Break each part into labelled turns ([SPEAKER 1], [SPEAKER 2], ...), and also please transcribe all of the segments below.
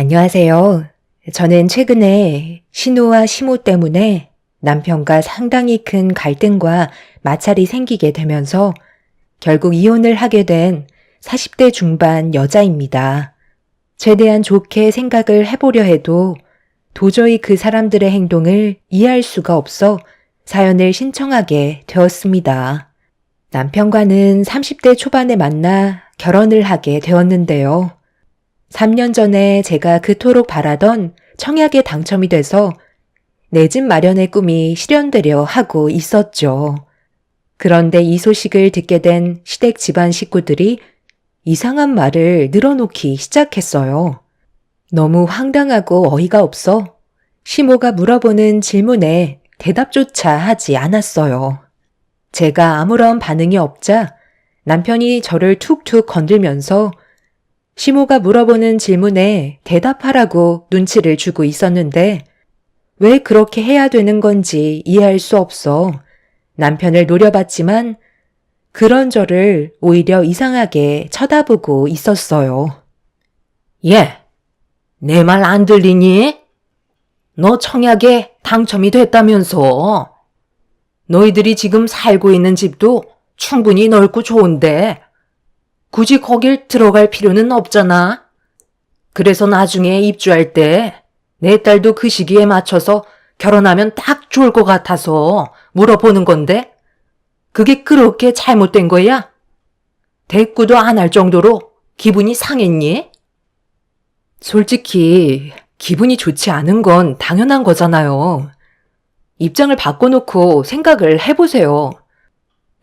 [SPEAKER 1] 안녕하세요. 저는 최근에 신우와 시모 때문에 남편과 상당히 큰 갈등과 마찰이 생기게 되면서 결국 이혼을 하게 된 40대 중반 여자입니다. 최대한 좋게 생각을 해보려 해도 도저히 그 사람들의 행동을 이해할 수가 없어 사연을 신청하게 되었습니다. 남편과는 30대 초반에 만나 결혼을 하게 되었는데요. 3년 전에 제가 그토록 바라던 청약에 당첨이 돼서 내 집 마련의 꿈이 실현되려 하고 있었죠. 그런데 이 소식을 듣게 된 시댁 집안 식구들이 이상한 말을 늘어놓기 시작했어요. 너무 황당하고 어이가 없어 시모가 물어보는 질문에 대답조차 하지 않았어요. 제가 아무런 반응이 없자 남편이 저를 툭툭 건들면서 시모가 물어보는 질문에 대답하라고 눈치를 주고 있었는데 왜 그렇게 해야 되는 건지 이해할 수 없어 남편을 노려봤지만 그런 저를 오히려 이상하게 쳐다보고 있었어요.
[SPEAKER 2] 얘, 내 말 안 들리니? 너 청약에 당첨이 됐다면서. 너희들이 지금 살고 있는 집도 충분히 넓고 좋은데 굳이 거길 들어갈 필요는 없잖아. 그래서 나중에 입주할 때 내 딸도 그 시기에 맞춰서 결혼하면 딱 좋을 것 같아서 물어보는 건데 그게 그렇게 잘못된 거야? 대꾸도 안 할 정도로 기분이 상했니?
[SPEAKER 1] 솔직히 기분이 좋지 않은 건 당연한 거잖아요. 입장을 바꿔놓고 생각을 해보세요.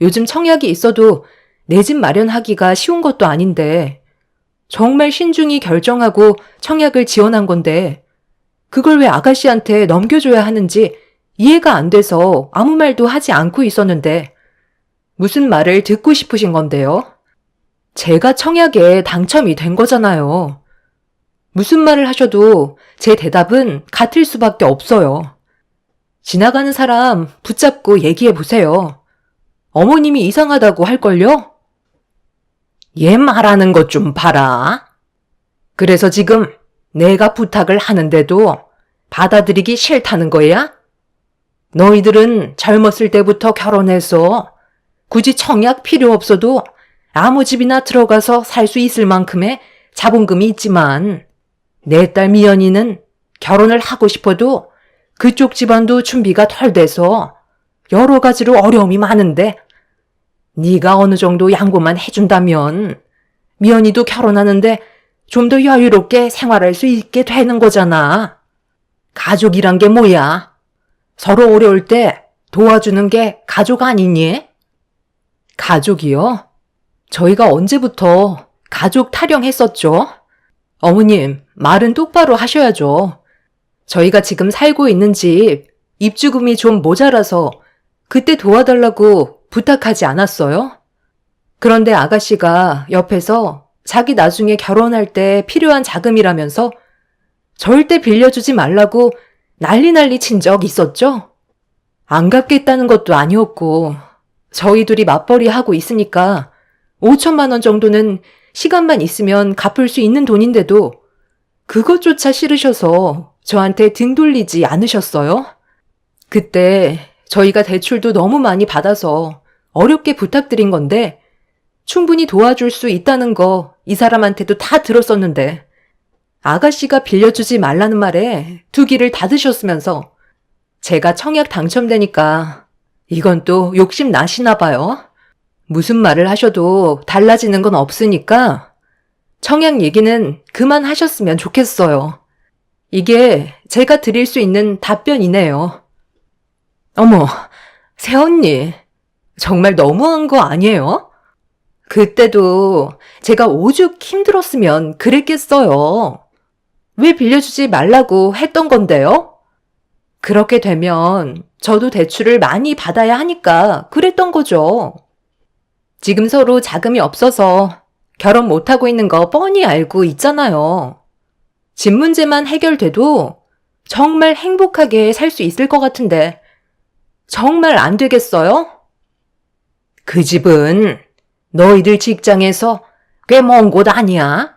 [SPEAKER 1] 요즘 청약이 있어도 내 집 마련하기가 쉬운 것도 아닌데 정말 신중히 결정하고 청약을 지원한 건데 그걸 왜 아가씨한테 넘겨줘야 하는지 이해가 안 돼서 아무 말도 하지 않고 있었는데 무슨 말을 듣고 싶으신 건데요? 제가 청약에 당첨이 된 거잖아요. 무슨 말을 하셔도 제 대답은 같을 수밖에 없어요. 지나가는 사람 붙잡고 얘기해 보세요. 어머님이 이상하다고 할걸요?
[SPEAKER 2] 얘 말하는 것 좀 봐라. 그래서 지금 내가 부탁을 하는데도 받아들이기 싫다는 거야? 너희들은 젊었을 때부터 결혼해서 굳이 청약 필요 없어도 아무 집이나 들어가서 살 수 있을 만큼의 자본금이 있지만 내 딸 미연이는 결혼을 하고 싶어도 그쪽 집안도 준비가 덜 돼서 여러 가지로 어려움이 많은데 네가 어느 정도 양보만 해준다면 미연이도 결혼하는데 좀 더 여유롭게 생활할 수 있게 되는 거잖아. 가족이란 게 뭐야? 서로 어려울 때 도와주는 게 가족 아니니?
[SPEAKER 1] 가족이요? 저희가 언제부터 가족 타령했었죠? 어머님, 말은 똑바로 하셔야죠. 저희가 지금 살고 있는 집 입주금이 좀 모자라서 그때 도와달라고 부탁하지 않았어요? 그런데 아가씨가 옆에서 자기 나중에 결혼할 때 필요한 자금이라면서 절대 빌려주지 말라고 난리 친 적 있었죠? 안 갚겠다는 것도 아니었고 저희 둘이 맞벌이 하고 있으니까 5천만 원 정도는 시간만 있으면 갚을 수 있는 돈인데도 그것조차 싫으셔서 저한테 등 돌리지 않으셨어요? 그때 저희가 대출도 너무 많이 받아서 어렵게 부탁드린 건데 충분히 도와줄 수 있다는 거 이 사람한테도 다 들었었는데 아가씨가 빌려주지 말라는 말에 두 귀를 닫으셨으면서 제가 청약 당첨되니까 이건 또 욕심 나시나 봐요. 무슨 말을 하셔도 달라지는 건 없으니까 청약 얘기는 그만하셨으면 좋겠어요. 이게 제가 드릴 수 있는 답변이네요. 어머, 새언니, 정말 너무한 거 아니에요? 그때도 제가 오죽 힘들었으면 그랬겠어요. 왜 빌려주지 말라고 했던 건데요? 그렇게 되면 저도 대출을 많이 받아야 하니까 그랬던 거죠. 지금 서로 자금이 없어서 결혼 못하고 있는 거 뻔히 알고 있잖아요. 집 문제만 해결돼도 정말 행복하게 살 수 있을 것 같은데 정말 안 되겠어요?
[SPEAKER 2] 그 집은 너희들 직장에서 꽤 먼 곳 아니야?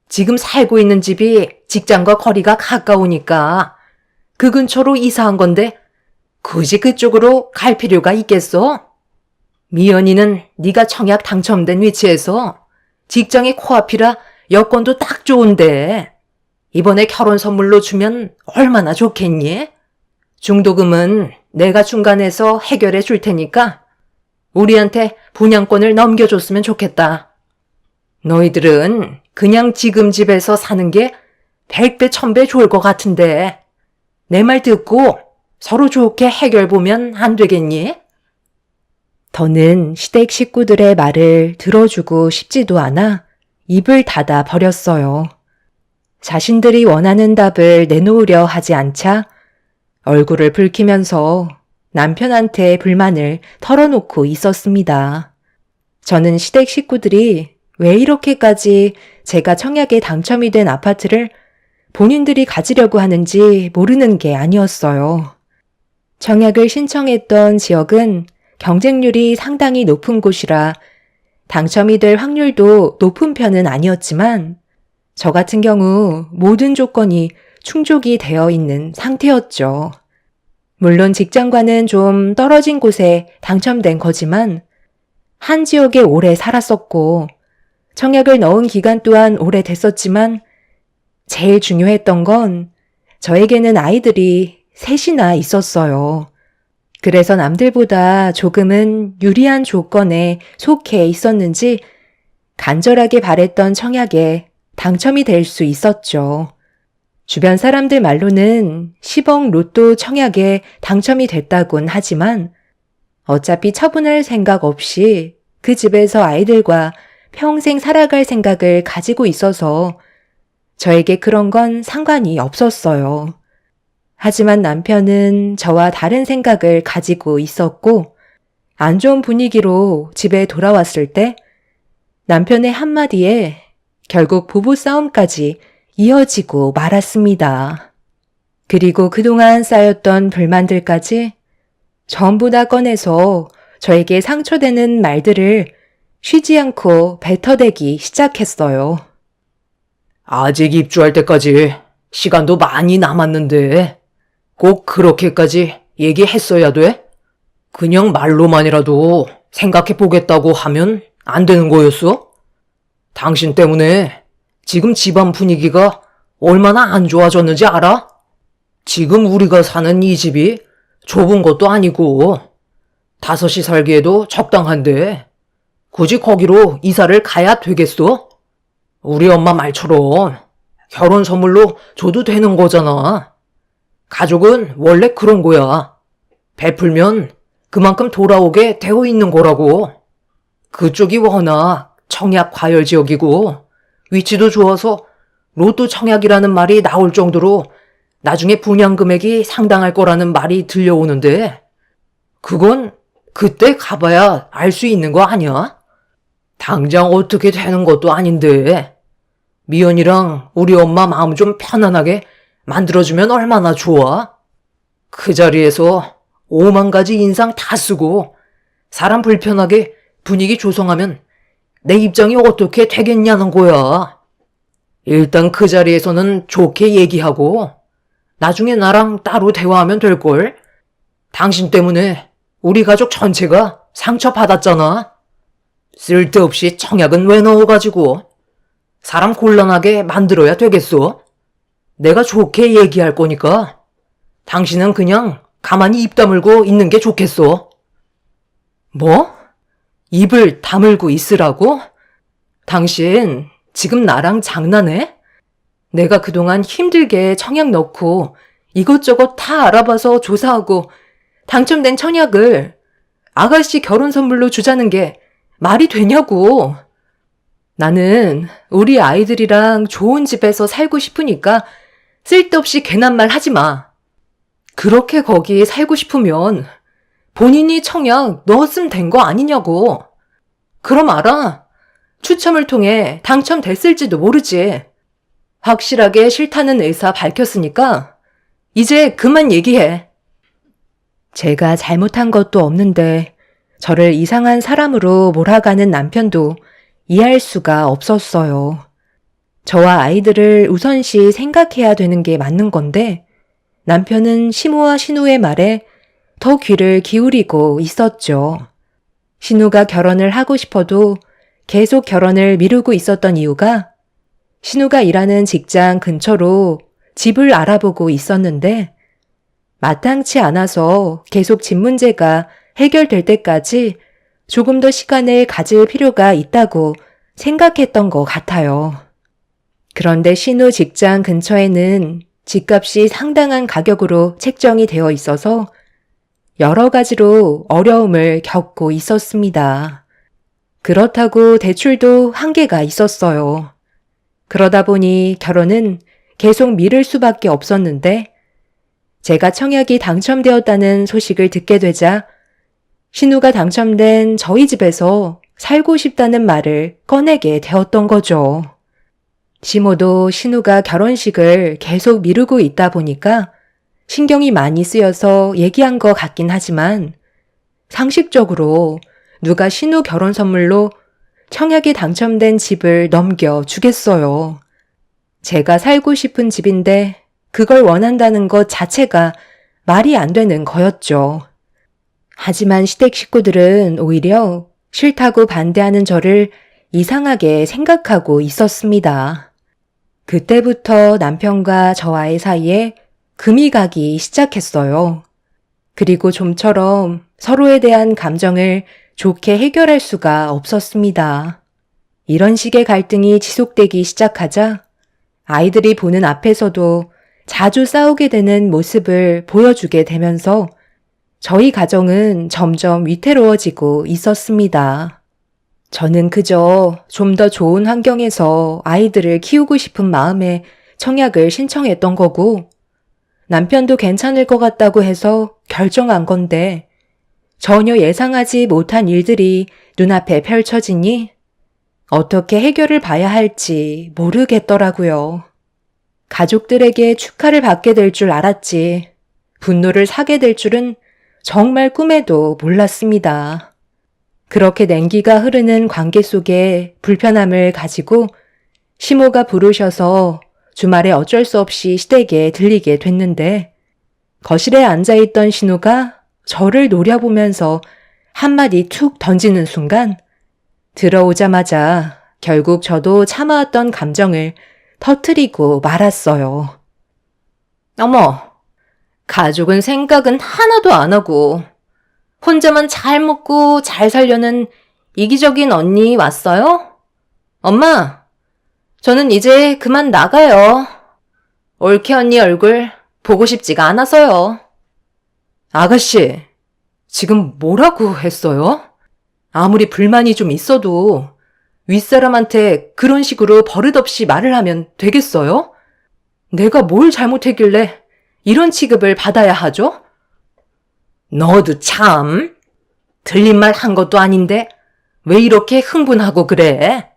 [SPEAKER 2] 지금 살고 있는 집이
[SPEAKER 1] 직장과 거리가 가까우니까 그 근처로 이사한 건데 굳이 그쪽으로 갈 필요가 있겠어? 미연이는 네가 청약 당첨된 위치에서 직장이 코앞이라 여건도 딱 좋은데 이번에 결혼 선물로 주면 얼마나 좋겠니? 중도금은 내가 중간에서 해결해 줄 테니까 우리한테 분양권을 넘겨줬으면 좋겠다. 너희들은 그냥 지금 집에서 사는 게 100배, 1000배 좋을 것 같은데 내 말 듣고 서로 좋게 해결 보면 안 되겠니?
[SPEAKER 2] 더는 시댁 식구들의 말을 들어주고 싶지도 않아 입을 닫아 버렸어요. 자신들이 원하는 답을 내놓으려 하지 않자 얼굴을 붉히면서 남편한테 불만을 털어놓고 있었습니다. 저는 시댁 식구들이 왜 이렇게까지 제가 청약에 당첨이 된 아파트를 본인들이 가지려고 하는지 모르는 게 아니었어요. 청약을 신청했던 지역은 경쟁률이 상당히 높은 곳이라 당첨이 될 확률도 높은 편은 아니었지만 저 같은 경우 모든 조건이 충족이 되어 있는 상태였죠. 물론 직장과는 좀 떨어진 곳에 당첨된 거지만 한 지역에 오래 살았었고 청약을 넣은 기간 또한 오래됐었지만 제일 중요했던 건 저에게는 아이들이 셋이나 있었어요. 그래서 남들보다 조금은 유리한 조건에 속해 있었는지 간절하게 바랬던 청약에 당첨이 될 수 있었죠. 주변 사람들 말로는 10억 로또 청약에 당첨이 됐다곤 하지만 어차피 처분할 생각 없이 그 집에서 아이들과 평생 살아갈 생각을 가지고 있어서 저에게 그런 건 상관이 없었어요. 하지만 남편은 저와 다른 생각을 가지고 있었고 안 좋은 분위기로 집에 돌아왔을 때 남편의 한마디에 결국 부부싸움까지 이어지고 말았습니다. 그리고 그동안 쌓였던 불만들까지 전부 다 꺼내서 저에게 상처되는 말들을 쉬지 않고 뱉어대기 시작했어요.
[SPEAKER 1] 아직 입주할 때까지 시간도 많이 남았는데 꼭 그렇게까지 얘기했어야 돼? 그냥 말로만이라도 생각해 보겠다고 하면 안 되는 거였어? 당신 때문에 지금 집안 분위기가 얼마나 안 좋아졌는지 알아? 지금 우리가 사는 이 집이 좁은 것도 아니고 5이 살기에도 적당한데 굳이 거기로 이사를 가야 되겠어? 우리 엄마 말처럼 결혼 선물로 줘도 되는 거잖아. 가족은 원래 그런 거야. 베풀면 그만큼 돌아오게 되어 있는 거라고. 그쪽이 워낙 청약 과열 지역이고 위치도 좋아서 로또 청약이라는 말이 나올 정도로 나중에 분양 금액이 상당할 거라는 말이 들려오는데 그건 그때 가봐야 알 수 있는 거 아니야? 당장 어떻게 되는 것도 아닌데 미연이랑 우리 엄마 마음 좀 편안하게 만들어주면 얼마나 좋아? 그 자리에서 5만 가지 인상 다 쓰고 사람 불편하게 분위기 조성하면 내 입장이 어떻게 되겠냐는 거야. 일단 그 자리에서는 좋게 얘기하고 나중에 나랑 따로 대화하면 될걸. 당신 때문에 우리 가족 전체가 상처받았잖아. 쓸데없이 청약은 왜 넣어가지고 사람 곤란하게 만들어야 되겠어? 내가 좋게 얘기할 거니까 당신은 그냥 가만히 입 다물고 있는 게 좋겠어. 뭐? 입을 다물고 있으라고? 당신 지금 나랑 장난해? 내가 그동안 힘들게 청약 넣고 이것저것 다 알아봐서 조사하고 당첨된 청약을 아가씨 결혼 선물로 주자는 게 말이 되냐고. 나는 우리 아이들이랑 좋은 집에서 살고 싶으니까 쓸데없이 괜한 말 하지 마. 그렇게 거기 살고 싶으면 본인이 청약 넣었으면 된 거 아니냐고. 그럼 알아. 추첨을 통해 당첨됐을지도 모르지. 확실하게 싫다는 의사 밝혔으니까 이제 그만 얘기해.
[SPEAKER 2] 제가 잘못한 것도 없는데 저를 이상한 사람으로 몰아가는 남편도 이해할 수가 없었어요.
[SPEAKER 1] 저와 아이들을 우선시 생각해야 되는 게 맞는 건데 남편은 시모와 신우의 말에 더 귀를 기울이고 있었죠. 신우가 결혼을 하고 싶어도 계속 결혼을 미루고 있었던 이유가 신우가 일하는 직장 근처로 집을 알아보고 있었는데 마땅치 않아서 계속 집 문제가 해결될 때까지 조금 더 시간을 가질 필요가 있다고 생각했던 것 같아요. 그런데 신우 직장 근처에는 집값이 상당한 가격으로 책정이 되어 있어서 여러 가지로 어려움을 겪고 있었습니다. 그렇다고 대출도 한계가 있었어요. 그러다 보니 결혼은 계속 미룰 수밖에 없었는데 제가 청약이 당첨되었다는 소식을 듣게 되자 신우가 당첨된 저희 집에서 살고 싶다는 말을 꺼내게 되었던 거죠. 시모도 신우가 결혼식을 계속 미루고 있다 보니까 신경이 많이 쓰여서 얘기한 것 같긴 하지만 상식적으로 누가 신우 결혼 선물로 청약이 당첨된 집을 넘겨주겠어요. 제가 살고 싶은 집인데 그걸 원한다는 것 자체가 말이 안 되는 거였죠. 하지만 시댁 식구들은 오히려 싫다고 반대하는 저를 이상하게 생각하고 있었습니다. 그때부터 남편과 저와의 사이에 금이 가기 시작했어요. 그리고 좀처럼 서로에 대한 감정을 좋게 해결할 수가 없었습니다. 이런 식의 갈등이 지속되기 시작하자 아이들이 보는 앞에서도 자주 싸우게 되는 모습을 보여주게 되면서 저희 가정은 점점 위태로워지고 있었습니다. 저는 그저 좀 더 좋은 환경에서 아이들을 키우고 싶은 마음에 청약을 신청했던 거고 남편도 괜찮을 것 같다고 해서 결정한 건데 전혀 예상하지 못한 일들이 눈앞에 펼쳐지니 어떻게 해결을 봐야 할지 모르겠더라고요. 가족들에게 축하를 받게 될 줄 알았지 분노를 사게 될 줄은 정말 꿈에도 몰랐습니다. 그렇게 냉기가 흐르는 관계 속에 불편함을 가지고 시모가 부르셔서 주말에 어쩔 수 없이 시댁에 들리게 됐는데 거실에 앉아있던 신우가 저를 노려보면서 한마디 툭 던지는 순간 들어오자마자 결국 저도 참아왔던 감정을 터뜨리고 말았어요. 어머, 가족은 생각은 하나도 안 하고 혼자만 잘 먹고 잘 살려는 이기적인 언니 왔어요? 엄마, 저는 이제 그만 나가요. 올케 언니 얼굴 보고 싶지가 않아서요. 아가씨, 지금 뭐라고 했어요? 아무리 불만이 좀 있어도 윗사람한테 그런 식으로 버릇없이 말을 하면 되겠어요? 내가 뭘 잘못했길래 이런 취급을 받아야 하죠? 너도 참, 틀린 말 한 것도 아닌데 왜 이렇게 흥분하고 그래?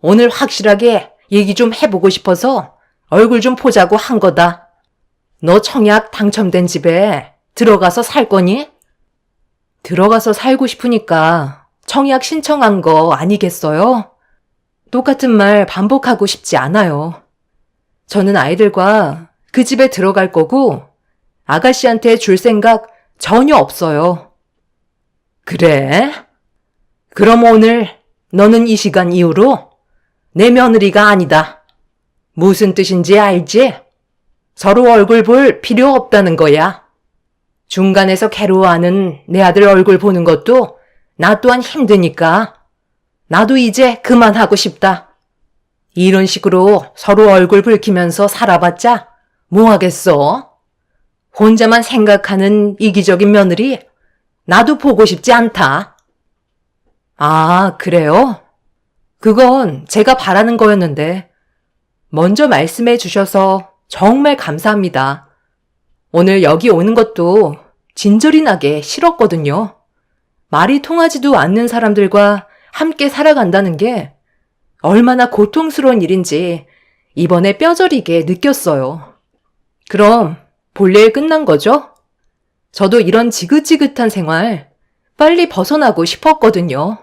[SPEAKER 1] 오늘 확실하게 얘기 좀 해보고 싶어서 얼굴 좀 보자고 한 거다. 너 청약 당첨된 집에 들어가서 살 거니? 들어가서 살고 싶으니까 청약 신청한 거 아니겠어요? 똑같은 말 반복하고 싶지 않아요. 저는 아이들과 그 집에 들어갈 거고 아가씨한테 줄 생각 전혀 없어요. 그래? 그럼 오늘 너는 이 시간 이후로 내 며느리가 아니다. 무슨 뜻인지 알지? 서로 얼굴 볼 필요 없다는 거야. 중간에서 괴로워하는 내 아들 얼굴 보는 것도 나 또한 힘드니까 나도 이제 그만하고 싶다. 이런 식으로 서로 얼굴 붉히면서 살아봤자 뭐 하겠어? 혼자만 생각하는 이기적인 며느리 나도 보고 싶지 않다. 아, 그래요? 그건 제가 바라는 거였는데 먼저 말씀해 주셔서 정말 감사합니다. 오늘 여기 오는 것도 진절이 나게 싫었거든요. 말이 통하지도 않는 사람들과 함께 살아간다는 게 얼마나 고통스러운 일인지 이번에 뼈저리게 느꼈어요. 그럼 볼일 끝난 거죠? 저도 이런 지긋지긋한 생활 빨리 벗어나고 싶었거든요.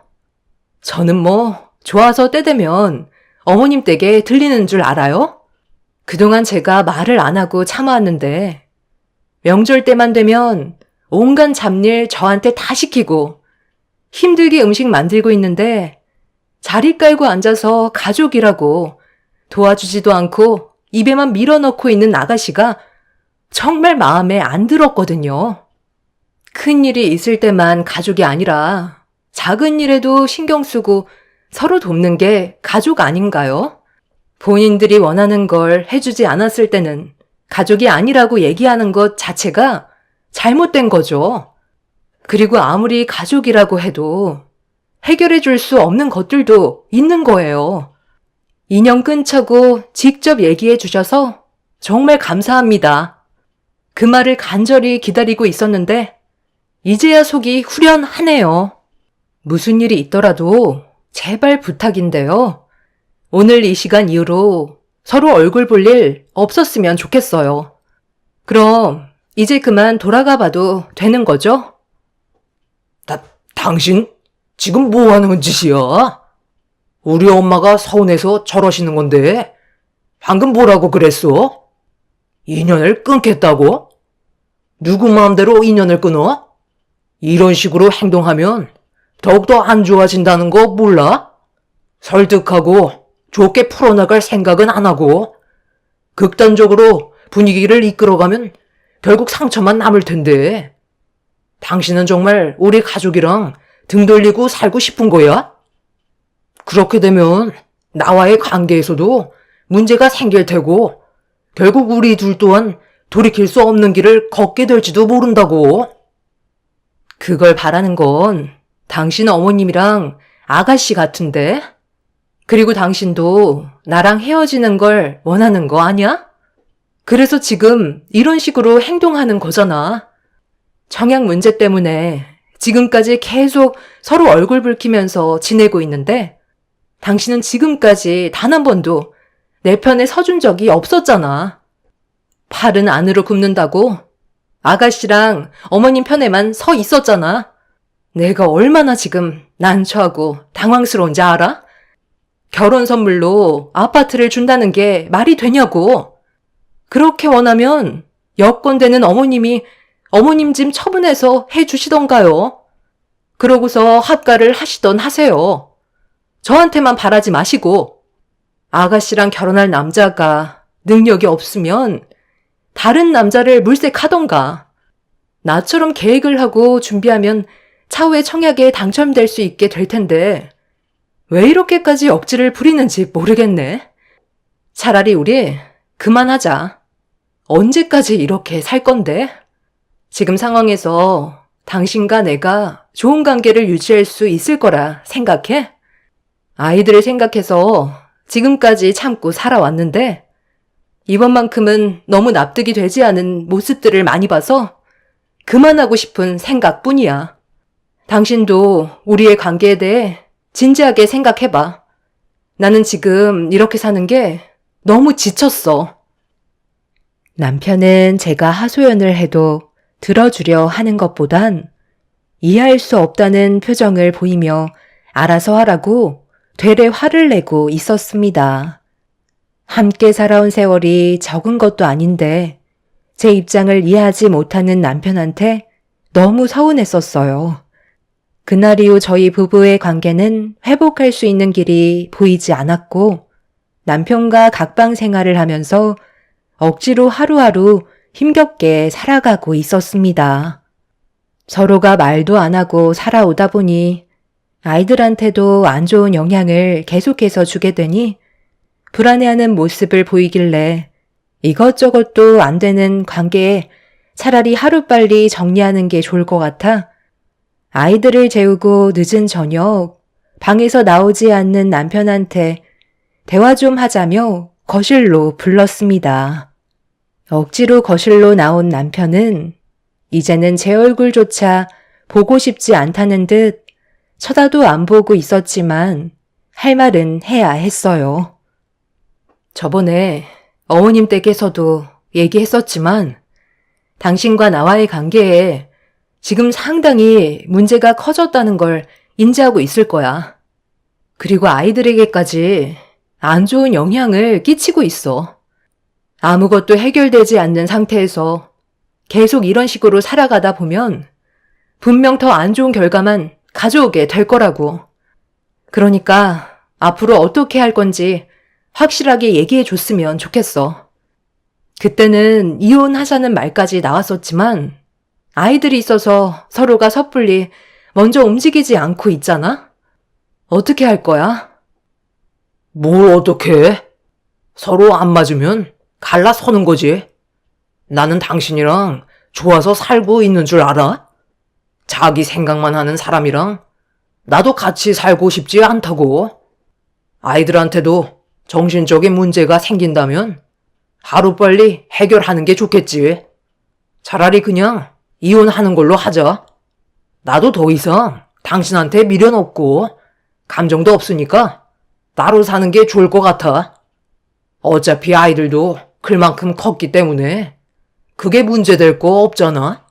[SPEAKER 1] 저는 뭐 좋아서 때 되면 어머님 댁에 들리는 줄 알아요? 그동안 제가 말을 안 하고 참아왔는데 명절 때만 되면 온갖 잡일 저한테 다 시키고 힘들게 음식 만들고 있는데 자리 깔고 앉아서 가족이라고 도와주지도 않고 입에만 밀어넣고 있는 아가씨가 정말 마음에 안 들었거든요. 큰일이 있을 때만 가족이 아니라 작은 일에도 신경 쓰고 서로 돕는 게 가족 아닌가요? 본인들이 원하는 걸 해주지 않았을 때는 가족이 아니라고 얘기하는 것 자체가 잘못된 거죠. 그리고 아무리 가족이라고 해도 해결해 줄 수 없는 것들도 있는 거예요. 인연 끊자고 직접 얘기해 주셔서 정말 감사합니다. 그 말을 간절히 기다리고 있었는데 이제야 속이 후련하네요. 무슨 일이 있더라도 제발 부탁인데요. 오늘 이 시간 이후로 서로 얼굴 볼 일 없었으면 좋겠어요. 그럼 이제 그만 돌아가 봐도 되는 거죠?
[SPEAKER 2] 당신 지금 뭐 하는 짓이야? 우리 엄마가 서운해서 저러시는 건데 방금 뭐라고 그랬어? 인연을 끊겠다고? 누구 마음대로 인연을 끊어? 이런 식으로 행동하면 더욱더 안 좋아진다는 거 몰라? 설득하고 좋게 풀어나갈 생각은 안 하고 극단적으로 분위기를 이끌어가면 결국 상처만 남을 텐데 당신은 정말 우리 가족이랑 등 돌리고 살고 싶은 거야? 그렇게 되면 나와의 관계에서도 문제가 생길 테고 결국 우리 둘 또한 돌이킬 수 없는 길을 걷게 될지도 모른다고.
[SPEAKER 1] 그걸 바라는 건 당신 어머님이랑 아가씨 같은데? 그리고 당신도 나랑 헤어지는 걸 원하는 거 아니야? 그래서 지금 이런 식으로 행동하는 거잖아. 청약 문제 때문에 지금까지 계속 서로 얼굴 붉히면서 지내고 있는데 당신은 지금까지 단 한 번도 내 편에 서준 적이 없었잖아. 팔은 안으로 굽는다고 아가씨랑 어머님 편에만 서 있었잖아. 내가 얼마나 지금 난처하고 당황스러운지 알아? 결혼 선물로 아파트를 준다는 게 말이 되냐고. 그렇게 원하면 여건되는 어머님이 어머님 짐 처분해서 해주시던가요. 그러고서 합가를 하시던 하세요. 저한테만 바라지 마시고 아가씨랑 결혼할 남자가 능력이 없으면 다른 남자를 물색하던가. 나처럼 계획을 하고 준비하면 차후에 청약에 당첨될 수 있게 될 텐데 왜 이렇게까지 억지를 부리는지 모르겠네. 차라리 우리 그만하자. 언제까지 이렇게 살 건데? 지금 상황에서 당신과 내가 좋은 관계를 유지할 수 있을 거라 생각해? 아이들을 생각해서 지금까지 참고 살아왔는데 이번만큼은 너무 납득이 되지 않은 모습들을 많이 봐서 그만하고 싶은 생각뿐이야. 당신도 우리의 관계에 대해 진지하게 생각해봐. 나는 지금 이렇게 사는 게 너무 지쳤어. 남편은 제가 하소연을 해도 들어주려 하는 것보단 이해할 수 없다는 표정을 보이며 알아서 하라고 되레 화를 내고 있었습니다. 함께 살아온 세월이 적은 것도 아닌데 제 입장을 이해하지 못하는 남편한테 너무 서운했었어요. 그날 이후 저희 부부의 관계는 회복할 수 있는 길이 보이지 않았고 남편과 각방 생활을 하면서 억지로 하루하루 힘겹게 살아가고 있었습니다. 서로가 말도 안 하고 살아오다 보니 아이들한테도 안 좋은 영향을 계속해서 주게 되니 불안해하는 모습을 보이길래 이것저것도 안 되는 관계에 차라리 하루빨리 정리하는 게 좋을 것 같아 아이들을 재우고 늦은 저녁 방에서 나오지 않는 남편한테 대화 좀 하자며 거실로 불렀습니다. 억지로 거실로 나온 남편은 이제는 제 얼굴조차 보고 싶지 않다는 듯 쳐다도 안 보고 있었지만 할 말은 해야 했어요. 저번에 어머님 댁에서도 얘기했었지만 당신과 나와의 관계에 지금 상당히 문제가 커졌다는 걸 인지하고 있을 거야. 그리고 아이들에게까지 안 좋은 영향을 끼치고 있어. 아무것도 해결되지 않는 상태에서 계속 이런 식으로 살아가다 보면 분명 더 안 좋은 결과만 가져오게 될 거라고. 그러니까 앞으로 어떻게 할 건지 확실하게 얘기해 줬으면 좋겠어. 그때는 이혼하자는 말까지 나왔었지만 아이들이 있어서 서로가 섣불리 먼저 움직이지 않고 있잖아? 어떻게 할 거야?
[SPEAKER 2] 뭘 어떻게 해? 서로 안 맞으면 갈라서는 거지. 나는 당신이랑 좋아서 살고 있는 줄 알아? 자기 생각만 하는 사람이랑 나도 같이 살고 싶지 않다고. 아이들한테도 정신적인 문제가 생긴다면 하루빨리 해결하는 게 좋겠지. 차라리 그냥 이혼하는 걸로 하자. 나도 더 이상 당신한테 미련 없고 감정도 없으니까 따로 사는 게 좋을 것 같아. 어차피 아이들도 클만큼 컸기 때문에 그게 문제될 거 없잖아.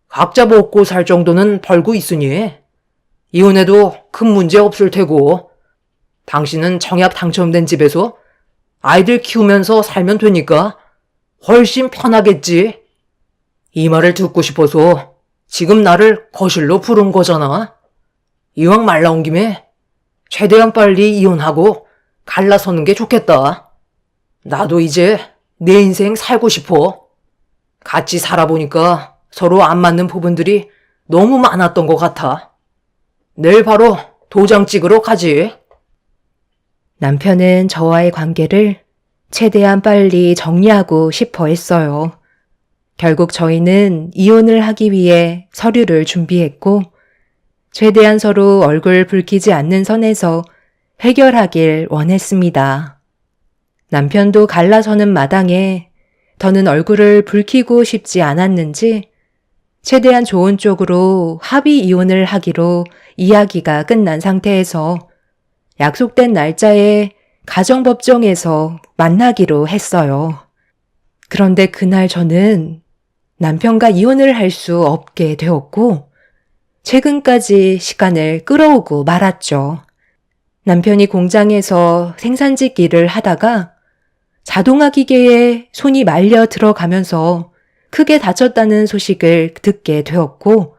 [SPEAKER 2] 각자 먹고 살 정도는 벌고 있으니 이혼해도 큰 문제 없을 테고 당신은 청약 당첨된 집에서 아이들 키우면서 살면 되니까 훨씬 편하겠지. 이 말을 듣고 싶어서 지금 나를 거실로 부른 거잖아. 이왕 말 나온 김에 최대한 빨리 이혼하고 갈라서는 게 좋겠다. 나도 이제 내 인생 살고 싶어. 같이 살아보니까 서로 안 맞는 부분들이 너무 많았던 것 같아. 내일 바로 도장 찍으러 가지.
[SPEAKER 1] 남편은 저와의 관계를 최대한 빨리 정리하고 싶어 했어요. 결국 저희는 이혼을 하기 위해 서류를 준비했고, 최대한 서로 얼굴 붉히지 않는 선에서 해결하길 원했습니다. 남편도 갈라서는 마당에 더는 얼굴을 붉히고 싶지 않았는지 최대한 좋은 쪽으로 합의 이혼을 하기로 이야기가 끝난 상태에서 약속된 날짜에 가정법정에서 만나기로 했어요. 그런데 그날 저는 남편과 이혼을 할 수 없게 되었고 최근까지 시간을 끌어오고 말았죠. 남편이 공장에서 생산직 일을 하다가 자동화 기계에 손이 말려 들어가면서 크게 다쳤다는 소식을 듣게 되었고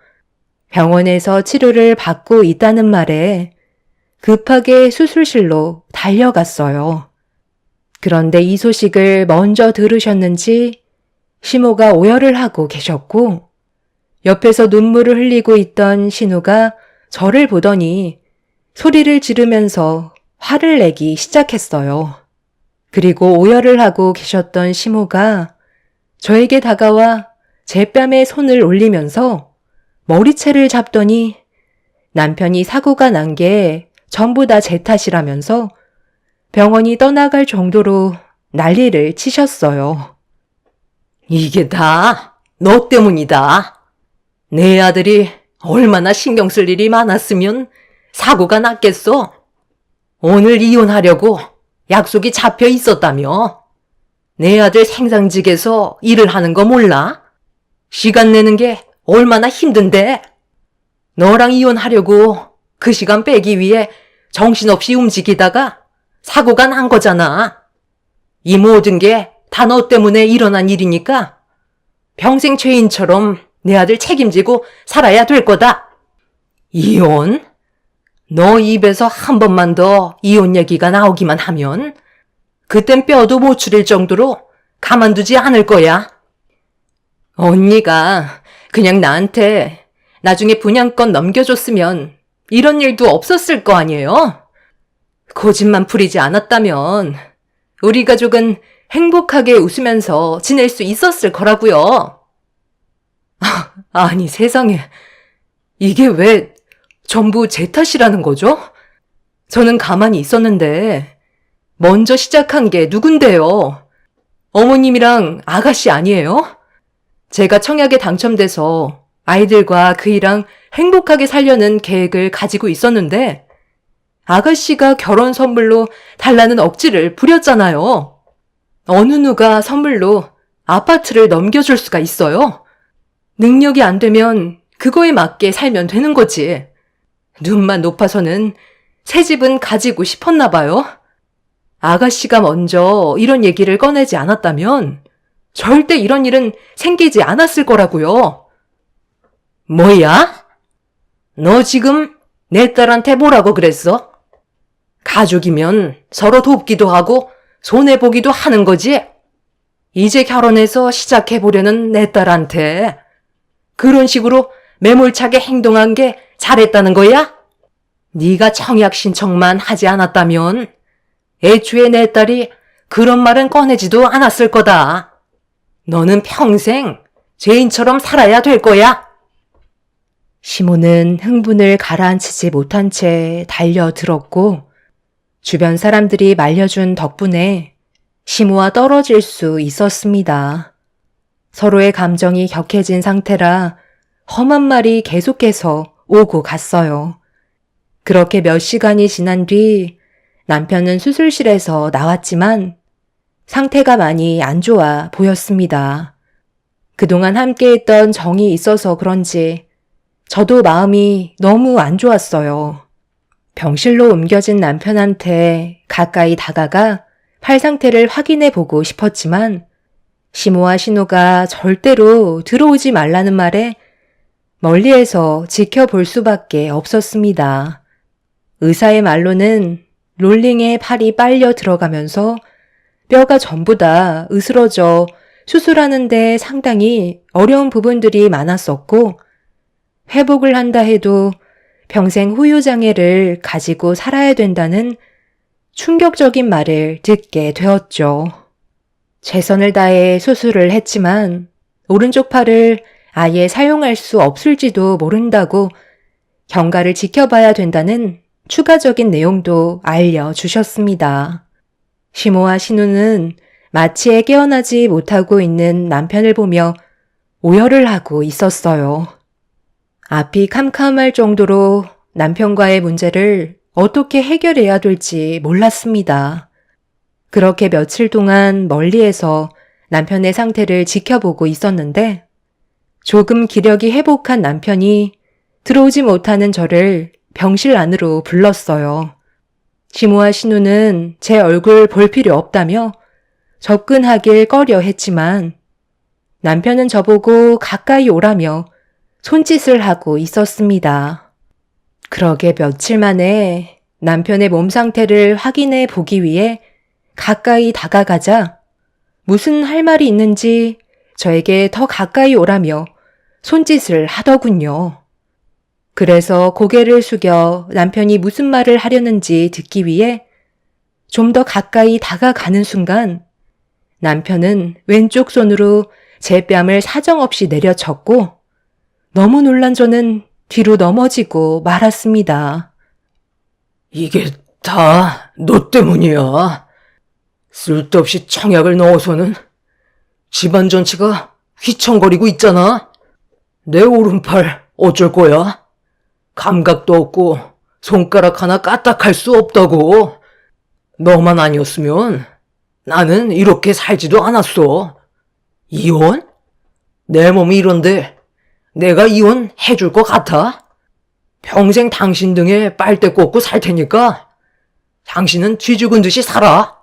[SPEAKER 1] 병원에서 치료를 받고 있다는 말에 급하게 수술실로 달려갔어요. 그런데 이 소식을 먼저 들으셨는지 시모가 오열을 하고 계셨고 옆에서 눈물을 흘리고 있던 신우가 저를 보더니 소리를 지르면서 화를 내기 시작했어요. 그리고 오열을 하고 계셨던 시모가 저에게 다가와 제 뺨에 손을 올리면서 머리채를 잡더니 남편이 사고가 난 게 전부 다 제 탓이라면서 병원이 떠나갈 정도로 난리를 치셨어요.
[SPEAKER 2] 이게 다 너 때문이다. 내 아들이 얼마나 신경 쓸 일이 많았으면 사고가 났겠어. 오늘 이혼하려고 약속이 잡혀 있었다며. 내 아들 생산직에서 일을 하는 거 몰라? 시간 내는 게 얼마나 힘든데. 너랑 이혼하려고 그 시간 빼기 위해 정신없이 움직이다가 사고가 난 거잖아. 이 모든 게 다 너 때문에 일어난 일이니까 평생 죄인처럼 내 아들 책임지고 살아야 될 거다. 이혼? 너 입에서 한 번만 더 이혼 얘기가 나오기만 하면 그땐 뼈도 못 추릴 정도로 가만두지 않을 거야. 언니가 그냥 나한테 나중에 분양권 넘겨줬으면 이런 일도 없었을 거 아니에요? 고집만 부리지 않았다면 우리 가족은 행복하게 웃으면서 지낼 수 있었을 거라고요. 아니 세상에, 이게 왜 전부 제 탓이라는 거죠? 저는 가만히 있었는데 먼저 시작한 게 누군데요? 어머님이랑 아가씨 아니에요? 제가 청약에 당첨돼서 아이들과 그이랑 행복하게 살려는 계획을 가지고 있었는데 아가씨가 결혼 선물로 달라는 억지를 부렸잖아요. 어느 누가 선물로 아파트를 넘겨줄 수가 있어요? 능력이 안 되면 그거에 맞게 살면 되는 거지. 눈만 높아서는 새 집은 가지고 싶었나 봐요.
[SPEAKER 1] 아가씨가 먼저 이런 얘기를 꺼내지 않았다면 절대 이런 일은 생기지 않았을 거라고요.
[SPEAKER 2] 뭐야? 너 지금 내 딸한테 뭐라고 그랬어? 가족이면 서로 돕기도 하고 손해보기도 하는 거지? 이제 결혼해서 시작해보려는 내 딸한테 그런 식으로 매몰차게 행동한 게 잘했다는 거야? 네가 청약 신청만 하지 않았다면 애초에 내 딸이 그런 말은 꺼내지도 않았을 거다. 너는 평생 죄인처럼 살아야 될 거야.
[SPEAKER 1] 시모는 흥분을 가라앉히지 못한 채 달려들었고 주변 사람들이 말려준 덕분에 시모와 떨어질 수 있었습니다. 서로의 감정이 격해진 상태라 험한 말이 계속해서 오고 갔어요. 그렇게 몇 시간이 지난 뒤 남편은 수술실에서 나왔지만 상태가 많이 안 좋아 보였습니다. 그동안 함께했던 정이 있어서 그런지 저도 마음이 너무 안 좋았어요. 병실로 옮겨진 남편한테 가까이 다가가 팔 상태를 확인해 보고 싶었지만 시모와 신호가 절대로 들어오지 말라는 말에 멀리에서 지켜볼 수밖에 없었습니다. 의사의 말로는 롤링에 팔이 빨려 들어가면서 뼈가 전부 다 으스러져 수술하는데 상당히 어려운 부분들이 많았었고 회복을 한다 해도 평생 후유장애를 가지고 살아야 된다는 충격적인 말을 듣게 되었죠. 최선을 다해 수술을 했지만 오른쪽 팔을 아예 사용할 수 없을지도 모른다고 경과를 지켜봐야 된다는 추가적인 내용도 알려주셨습니다. 시모와 신우는 마취에 깨어나지 못하고 있는 남편을 보며 오열을 하고 있었어요. 앞이 캄캄할 정도로 남편과의 문제를 어떻게 해결해야 될지 몰랐습니다. 그렇게 며칠 동안 멀리에서 남편의 상태를 지켜보고 있었는데 조금 기력이 회복한 남편이 들어오지 못하는 저를 병실 안으로 불렀어요. 시모와 신우는 제 얼굴 볼 필요 없다며 접근하길 꺼려 했지만 남편은 저보고 가까이 오라며 손짓을 하고 있었습니다. 그러게 며칠 만에 남편의 몸 상태를 확인해 보기 위해 가까이 다가가자 무슨 할 말이 있는지 저에게 더 가까이 오라며 손짓을 하더군요. 그래서 고개를 숙여 남편이 무슨 말을 하려는지 듣기 위해 좀 더 가까이 다가가는 순간 남편은 왼쪽 손으로 제 뺨을 사정없이 내려쳤고 너무 놀란 저는 뒤로 넘어지고 말았습니다.
[SPEAKER 2] 이게 다 너 때문이야. 쓸데없이 청약을 넣어서는 집안 전체가 휘청거리고 있잖아. 내 오른팔 어쩔 거야? 감각도 없고 손가락 하나 까딱할 수 없다고. 너만 아니었으면 나는 이렇게 살지도 않았어. 이혼? 내 몸이 이런데 내가 이혼 해줄 것 같아? 평생 당신 등에 빨대 꽂고 살 테니까 당신은 쥐죽은 듯이 살아.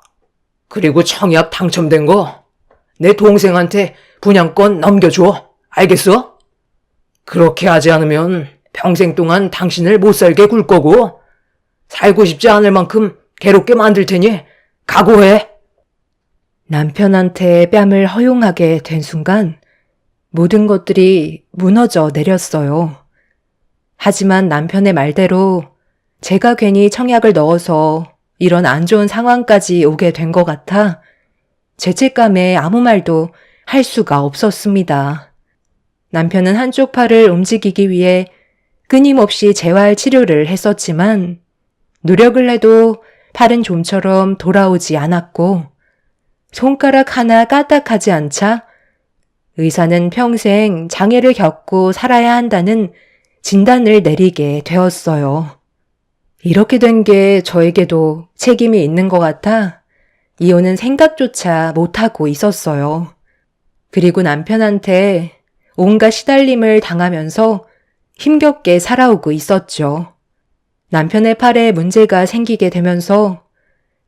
[SPEAKER 2] 그리고 청약 당첨된 거 내 동생한테 분양권 넘겨줘. 알겠어? 그렇게 하지 않으면 평생 동안 당신을 못 살게 굴 거고 살고 싶지 않을 만큼 괴롭게 만들 테니 각오해.
[SPEAKER 1] 남편한테 뺨을 허용하게 된 순간 모든 것들이 무너져 내렸어요. 하지만 남편의 말대로 제가 괜히 청약을 넣어서 이런 안 좋은 상황까지 오게 된 것 같아 죄책감에 아무 말도 할 수가 없었습니다. 남편은 한쪽 팔을 움직이기 위해 끊임없이 재활 치료를 했었지만 노력을 해도 팔은 좀처럼 돌아오지 않았고 손가락 하나 까딱하지 않자 의사는 평생 장애를 겪고 살아야 한다는 진단을 내리게 되었어요. 이렇게 된 게 저에게도 책임이 있는 것 같아 이혼은 생각조차 못하고 있었어요. 그리고 남편한테 온갖 시달림을 당하면서 힘겹게 살아오고 있었죠. 남편의 팔에 문제가 생기게 되면서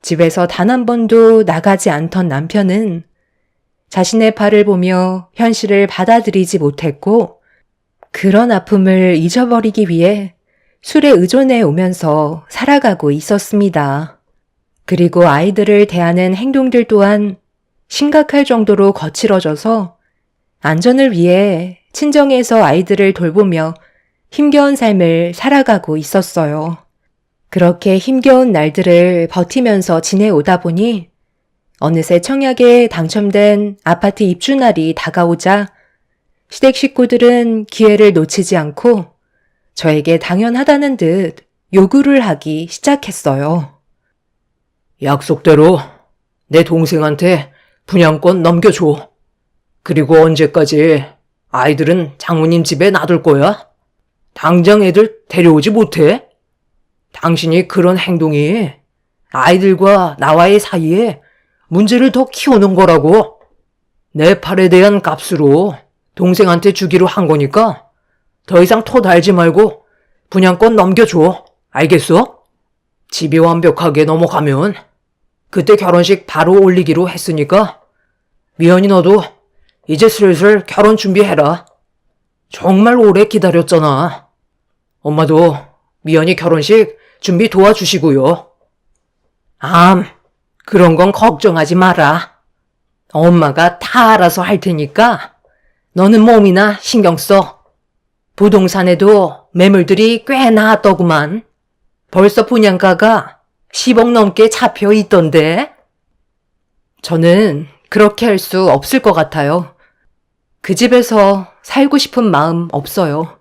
[SPEAKER 1] 집에서 단 한 번도 나가지 않던 남편은 자신의 팔을 보며 현실을 받아들이지 못했고 그런 아픔을 잊어버리기 위해 술에 의존해 오면서 살아가고 있었습니다. 그리고 아이들을 대하는 행동들 또한 심각할 정도로 거칠어져서 안전을 위해 친정에서 아이들을 돌보며 힘겨운 삶을 살아가고 있었어요. 그렇게 힘겨운 날들을 버티면서 지내오다 보니 어느새 청약에 당첨된 아파트 입주날이 다가오자 시댁 식구들은 기회를 놓치지 않고 저에게 당연하다는 듯 요구를 하기 시작했어요.
[SPEAKER 2] 약속대로 내 동생한테 분양권 넘겨줘. 그리고 언제까지 아이들은 장모님 집에 놔둘 거야? 당장 애들 데려오지 못해? 당신이 그런 행동이 아이들과 나와의 사이에 문제를 더 키우는 거라고. 내 팔에 대한 값으로 동생한테 주기로 한 거니까 더 이상 토 달지 말고 분양권 넘겨줘. 알겠어? 집이 완벽하게 넘어가면 그때 결혼식 바로 올리기로 했으니까 미연이 너도 이제 슬슬 결혼 준비해라. 정말 오래 기다렸잖아. 엄마도 미연이 결혼식 준비 도와주시고요. 그런 건 걱정하지 마라. 엄마가 다 알아서 할 테니까 너는 몸이나 신경 써. 부동산에도 매물들이 꽤 나왔더구만. 벌써 분양가가 10억 넘게 잡혀 있던데.
[SPEAKER 1] 저는 그렇게 할 수 없을 것 같아요. 그 집에서 살고 싶은 마음 없어요.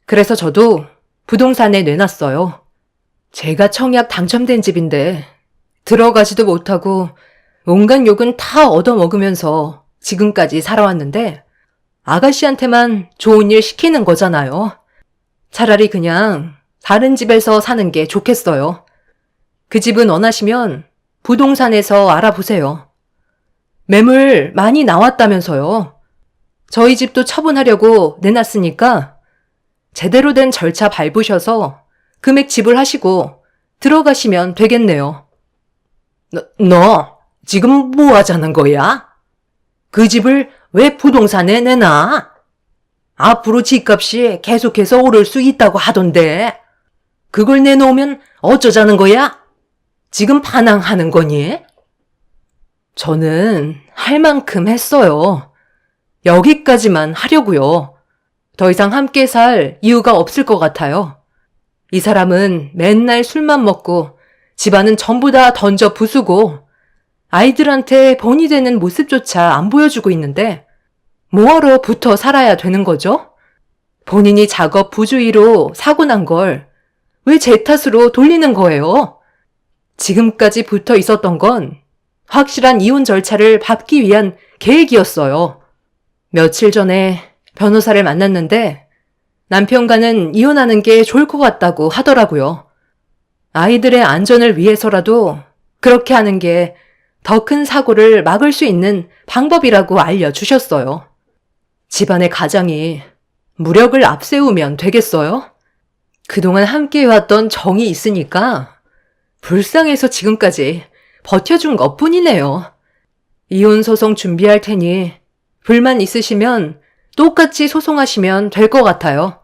[SPEAKER 1] 그래서 저도 부동산에 내놨어요. 제가 청약 당첨된 집인데 들어가지도 못하고 온갖 욕은 다 얻어먹으면서 지금까지 살아왔는데 아가씨한테만 좋은 일 시키는 거잖아요. 차라리 그냥 다른 집에서 사는 게 좋겠어요. 그 집은 원하시면 부동산에서 알아보세요. 매물 많이 나왔다면서요. 저희 집도 처분하려고 내놨으니까 제대로 된 절차 밟으셔서 금액 지불하시고 들어가시면 되겠네요.
[SPEAKER 2] 너 지금 뭐 하자는 거야? 그 집을 왜 부동산에 내놔? 앞으로 집값이 계속해서 오를 수 있다고 하던데 그걸 내놓으면 어쩌자는 거야? 지금 반항하는 거니?
[SPEAKER 1] 저는 할 만큼 했어요. 여기까지만 하려고요. 더 이상 함께 살 이유가 없을 것 같아요. 이 사람은 맨날 술만 먹고 집안은 전부 다 던져 부수고 아이들한테 본이 되는 모습조차 안 보여주고 있는데 뭐하러 붙어 살아야 되는 거죠? 본인이 작업 부주의로 사고 난 걸 왜 제 탓으로 돌리는 거예요? 지금까지 붙어 있었던 건 확실한 이혼 절차를 밟기 위한 계획이었어요. 며칠 전에 변호사를 만났는데 남편과는 이혼하는 게 좋을 것 같다고 하더라고요. 아이들의 안전을 위해서라도 그렇게 하는 게 더 큰 사고를 막을 수 있는 방법이라고 알려주셨어요. 집안의 가장이 무력을 앞세우면 되겠어요? 그동안 함께해왔던 정이 있으니까 불쌍해서 지금까지 버텨준 것뿐이네요. 이혼소송 준비할 테니 불만 있으시면 똑같이 소송하시면 될 것 같아요.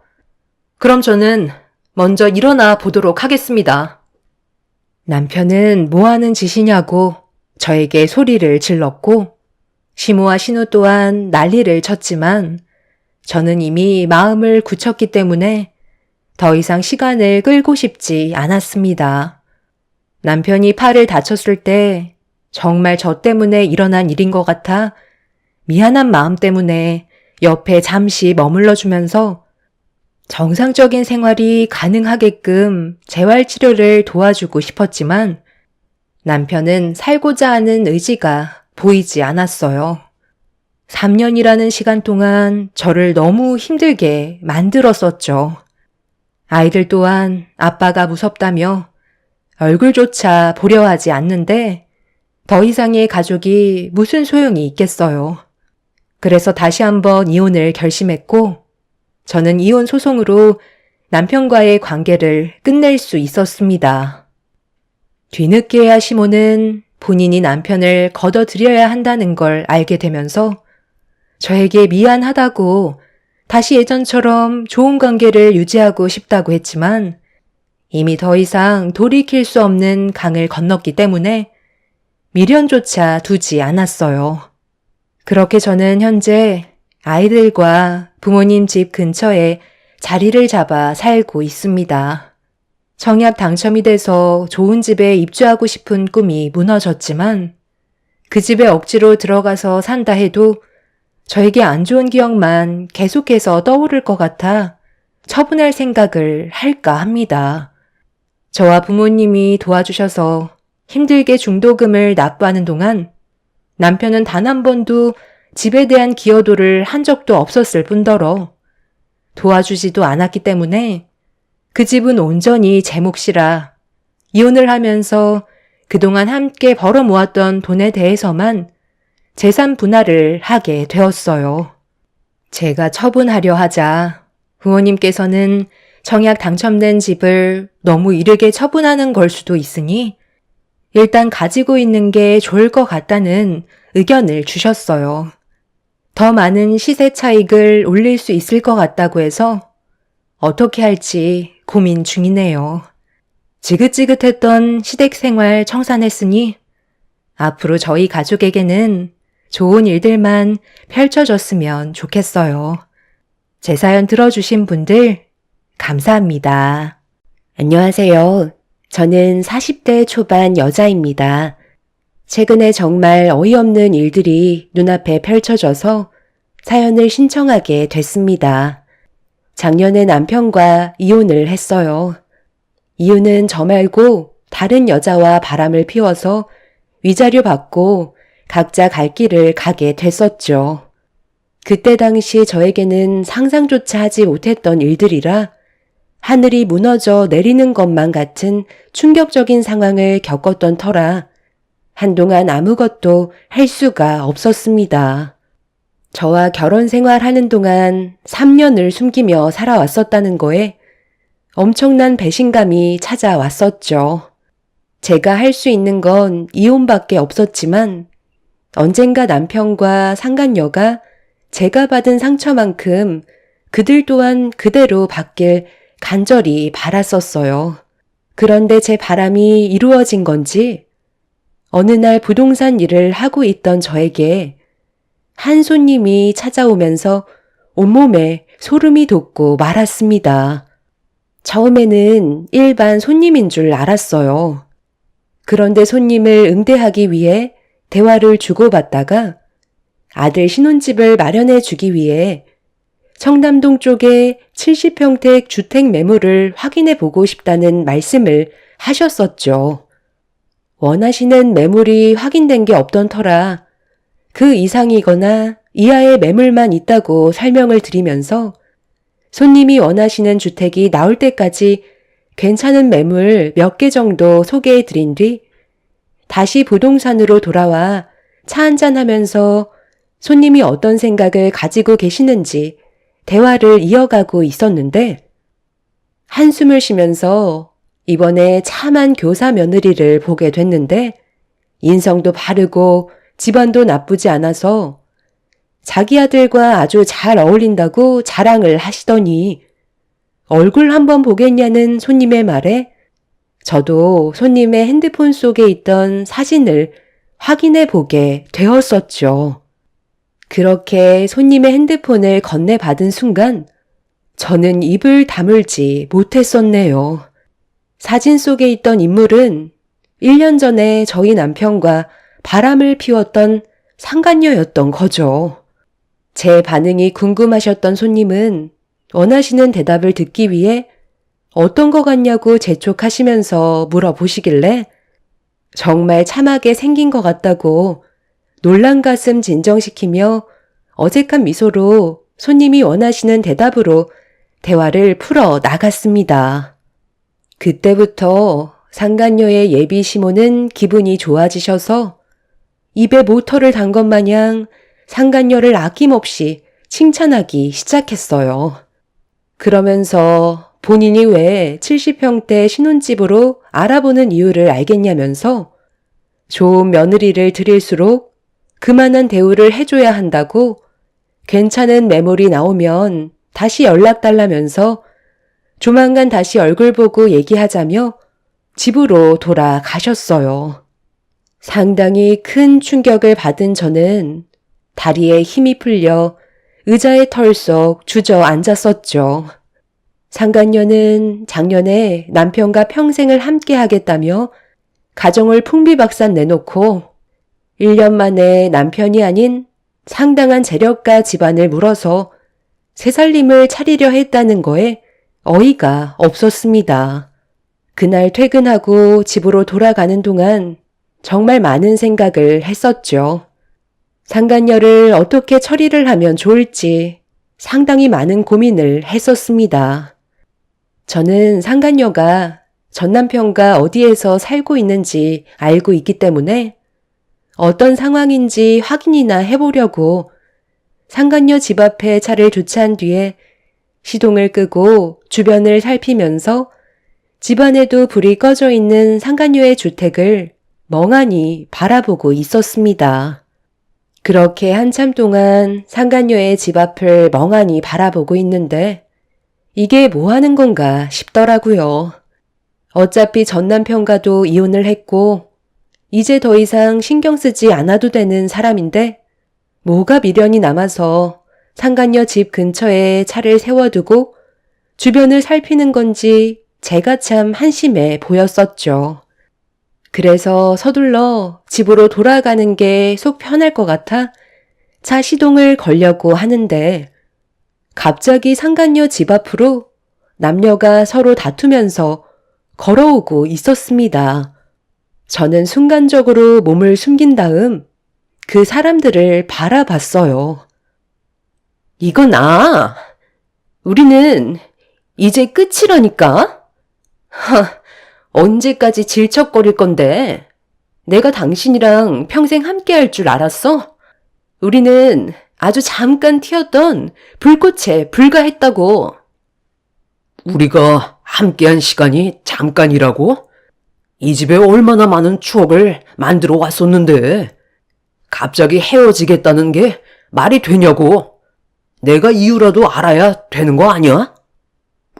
[SPEAKER 1] 그럼 저는 먼저 일어나 보도록 하겠습니다. 남편은 뭐 하는 짓이냐고 저에게 소리를 질렀고 시모와 신우 또한 난리를 쳤지만 저는 이미 마음을 굳혔기 때문에 더 이상 시간을 끌고 싶지 않았습니다. 남편이 팔을 다쳤을 때 정말 저 때문에 일어난 일인 것 같아 미안한 마음 때문에 옆에 잠시 머물러주면서 정상적인 생활이 가능하게끔 재활치료를 도와주고 싶었지만 남편은 살고자 하는 의지가 보이지 않았어요. 3년이라는 시간 동안 저를 너무 힘들게 만들었었죠. 아이들 또한 아빠가 무섭다며 얼굴조차 보려 하지 않는데 더 이상의 가족이 무슨 소용이 있겠어요. 그래서 다시 한번 이혼을 결심했고 저는 이혼 소송으로 남편과의 관계를 끝낼 수 있었습니다. 뒤늦게야 시모는 본인이 남편을 걷어들여야 한다는 걸 알게 되면서 저에게 미안하다고 다시 예전처럼 좋은 관계를 유지하고 싶다고 했지만 이미 더 이상 돌이킬 수 없는 강을 건넜기 때문에 미련조차 두지 않았어요. 그렇게 저는 현재 아이들과 부모님 집 근처에 자리를 잡아 살고 있습니다. 청약 당첨이 돼서 좋은 집에 입주하고 싶은 꿈이 무너졌지만 그 집에 억지로 들어가서 산다 해도 저에게 안 좋은 기억만 계속해서 떠오를 것 같아 처분할 생각을 할까 합니다. 저와 부모님이 도와주셔서 힘들게 중도금을 납부하는 동안 남편은 단 한 번도 집에 대한 기여도를 한 적도 없었을 뿐더러 도와주지도 않았기 때문에 그 집은 온전히 제 몫이라 이혼을 하면서 그동안 함께 벌어 모았던 돈에 대해서만 재산 분할을 하게 되었어요. 제가 처분하려 하자 부모님께서는 청약 당첨된 집을 너무 이르게 처분하는 걸 수도 있으니 일단 가지고 있는 게 좋을 것 같다는 의견을 주셨어요. 더 많은 시세 차익을 올릴 수 있을 것 같다고 해서 어떻게 할지 고민 중이네요. 지긋지긋했던 시댁 생활 청산했으니 앞으로 저희 가족에게는 좋은 일들만 펼쳐졌으면 좋겠어요. 제 사연 들어주신 분들 감사합니다. 안녕하세요. 저는 40대 초반 여자입니다. 최근에 정말 어이없는 일들이 눈앞에 펼쳐져서 사연을 신청하게 됐습니다. 작년에 남편과 이혼을 했어요. 이유는 저 말고 다른 여자와 바람을 피워서 위자료 받고 각자 갈 길을 가게 됐었죠. 그때 당시 저에게는 상상조차 하지 못했던 일들이라 하늘이 무너져 내리는 것만 같은 충격적인 상황을 겪었던 터라 한동안 아무것도 할 수가 없었습니다. 저와 결혼 생활하는 동안 3년을 숨기며 살아왔었다는 거에 엄청난 배신감이 찾아왔었죠. 제가 할 수 있는 건 이혼밖에 없었지만 언젠가 남편과 상간녀가 제가 받은 상처만큼 그들 또한 그대로 받길 간절히 바랐었어요. 그런데 제 바람이 이루어진 건지 어느 날 부동산 일을 하고 있던 저에게 한 손님이 찾아오면서 온몸에 소름이 돋고 말았습니다. 처음에는 일반 손님인 줄 알았어요. 그런데 손님을 응대하기 위해 대화를 주고받다가 아들 신혼집을 마련해 주기 위해 청담동 쪽에 70평택 주택 매물을 확인해 보고 싶다는 말씀을 하셨었죠. 원하시는 매물이 확인된 게 없던 터라 그 이상이거나 이하의 매물만 있다고 설명을 드리면서 손님이 원하시는 주택이 나올 때까지 괜찮은 매물 몇 개 정도 소개해 드린 뒤 다시 부동산으로 돌아와 차 한잔 하면서 손님이 어떤 생각을 가지고 계시는지 대화를 이어가고 있었는데 한숨을 쉬면서 이번에 참한 교사 며느리를 보게 됐는데 인성도 바르고 집안도 나쁘지 않아서 자기 아들과 아주 잘 어울린다고 자랑을 하시더니 얼굴 한번 보겠냐는 손님의 말에 저도 손님의 핸드폰 속에 있던 사진을 확인해 보게 되었었죠. 그렇게 손님의 핸드폰을 건네받은 순간 저는 입을 다물지 못했었네요. 사진 속에 있던 인물은 1년 전에 저희 남편과 바람을 피웠던 상간녀였던 거죠. 제 반응이 궁금하셨던 손님은 원하시는 대답을 듣기 위해 어떤 거 같냐고 재촉하시면서 물어보시길래 정말 참하게 생긴 것 같다고 놀란 가슴 진정시키며 어색한 미소로 손님이 원하시는 대답으로 대화를 풀어 나갔습니다. 그때부터 상간녀의 예비 시모는 기분이 좋아지셔서 입에 모터를 단 것 마냥 상간녀를 아낌없이 칭찬하기 시작했어요. 그러면서
[SPEAKER 3] 본인이 왜 70평대 신혼집으로 알아보는 이유를 알겠냐면서 좋은 며느리를 들일수록 그만한 대우를 해줘야 한다고 괜찮은 매물이 나오면 다시 연락달라면서 조만간 다시 얼굴 보고 얘기하자며 집으로 돌아가셨어요. 상당히 큰 충격을 받은 저는 다리에 힘이 풀려 의자에 털썩 주저앉았었죠. 상간녀는 작년에 남편과 평생을 함께 하겠다며 가정을 풍비박산 내놓고 1년 만에 남편이 아닌 상당한 재력가 집안을 물어서 새살림을 차리려 했다는 거에 어이가 없었습니다. 그날 퇴근하고 집으로 돌아가는 동안 정말 많은 생각을 했었죠. 상간녀를 어떻게 처리를 하면 좋을지 상당히 많은 고민을 했었습니다. 저는 상간녀가 전 남편과 어디에서 살고 있는지 알고 있기 때문에 어떤 상황인지 확인이나 해보려고 상간녀 집 앞에 차를 주차한 뒤에 시동을 끄고 주변을 살피면서 집안에도 불이 꺼져 있는 상간녀의 주택을 멍하니 바라보고 있었습니다. 그렇게 한참 동안 상간녀의 집 앞을 멍하니 바라보고 있는데 이게 뭐 하는 건가 싶더라고요. 어차피 전 남편과도 이혼을 했고 이제 더 이상 신경 쓰지 않아도 되는 사람인데 뭐가 미련이 남아서 상간녀 집 근처에 차를 세워두고 주변을 살피는 건지 제가 참 한심해 보였었죠. 그래서 서둘러 집으로 돌아가는 게 속 편할 것 같아 차 시동을 걸려고 하는데 갑자기 상간녀 집 앞으로 남녀가 서로 다투면서 걸어오고 있었습니다. 저는 순간적으로 몸을 숨긴 다음 그 사람들을 바라봤어요. 이건 우리는 이제 끝이라니까? 언제까지 질척거릴 건데? 내가 당신이랑 평생 함께 할 줄 알았어? 우리는 아주 잠깐 튀었던 불꽃에 불과했다고.
[SPEAKER 2] 우리가 함께한 시간이 잠깐이라고? 이 집에 얼마나 많은 추억을 만들어 왔었는데 갑자기 헤어지겠다는 게 말이 되냐고. 내가 이유라도 알아야 되는 거 아니야?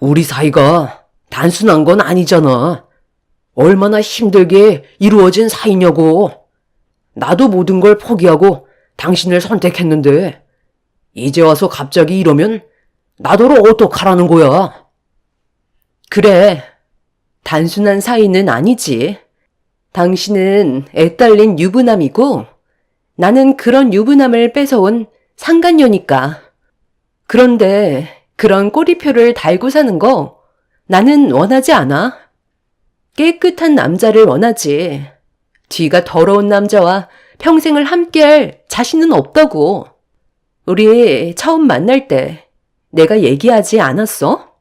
[SPEAKER 2] 우리 사이가 단순한 건 아니잖아. 얼마나 힘들게 이루어진 사이냐고. 나도 모든 걸 포기하고 당신을 선택했는데 이제 와서 갑자기 이러면 나더러 어떡하라는 거야.
[SPEAKER 3] 그래, 단순한 사이는 아니지. 당신은 애딸린 유부남이고 나는 그런 유부남을 뺏어온 상간녀니까. 그런데 그런 꼬리표를 달고 사는 거 나는 원하지 않아. 깨끗한 남자를 원하지. 뒤가 더러운 남자와 평생을 함께할 자신은 없다고. 우리 처음 만날 때 내가 얘기하지 않았어?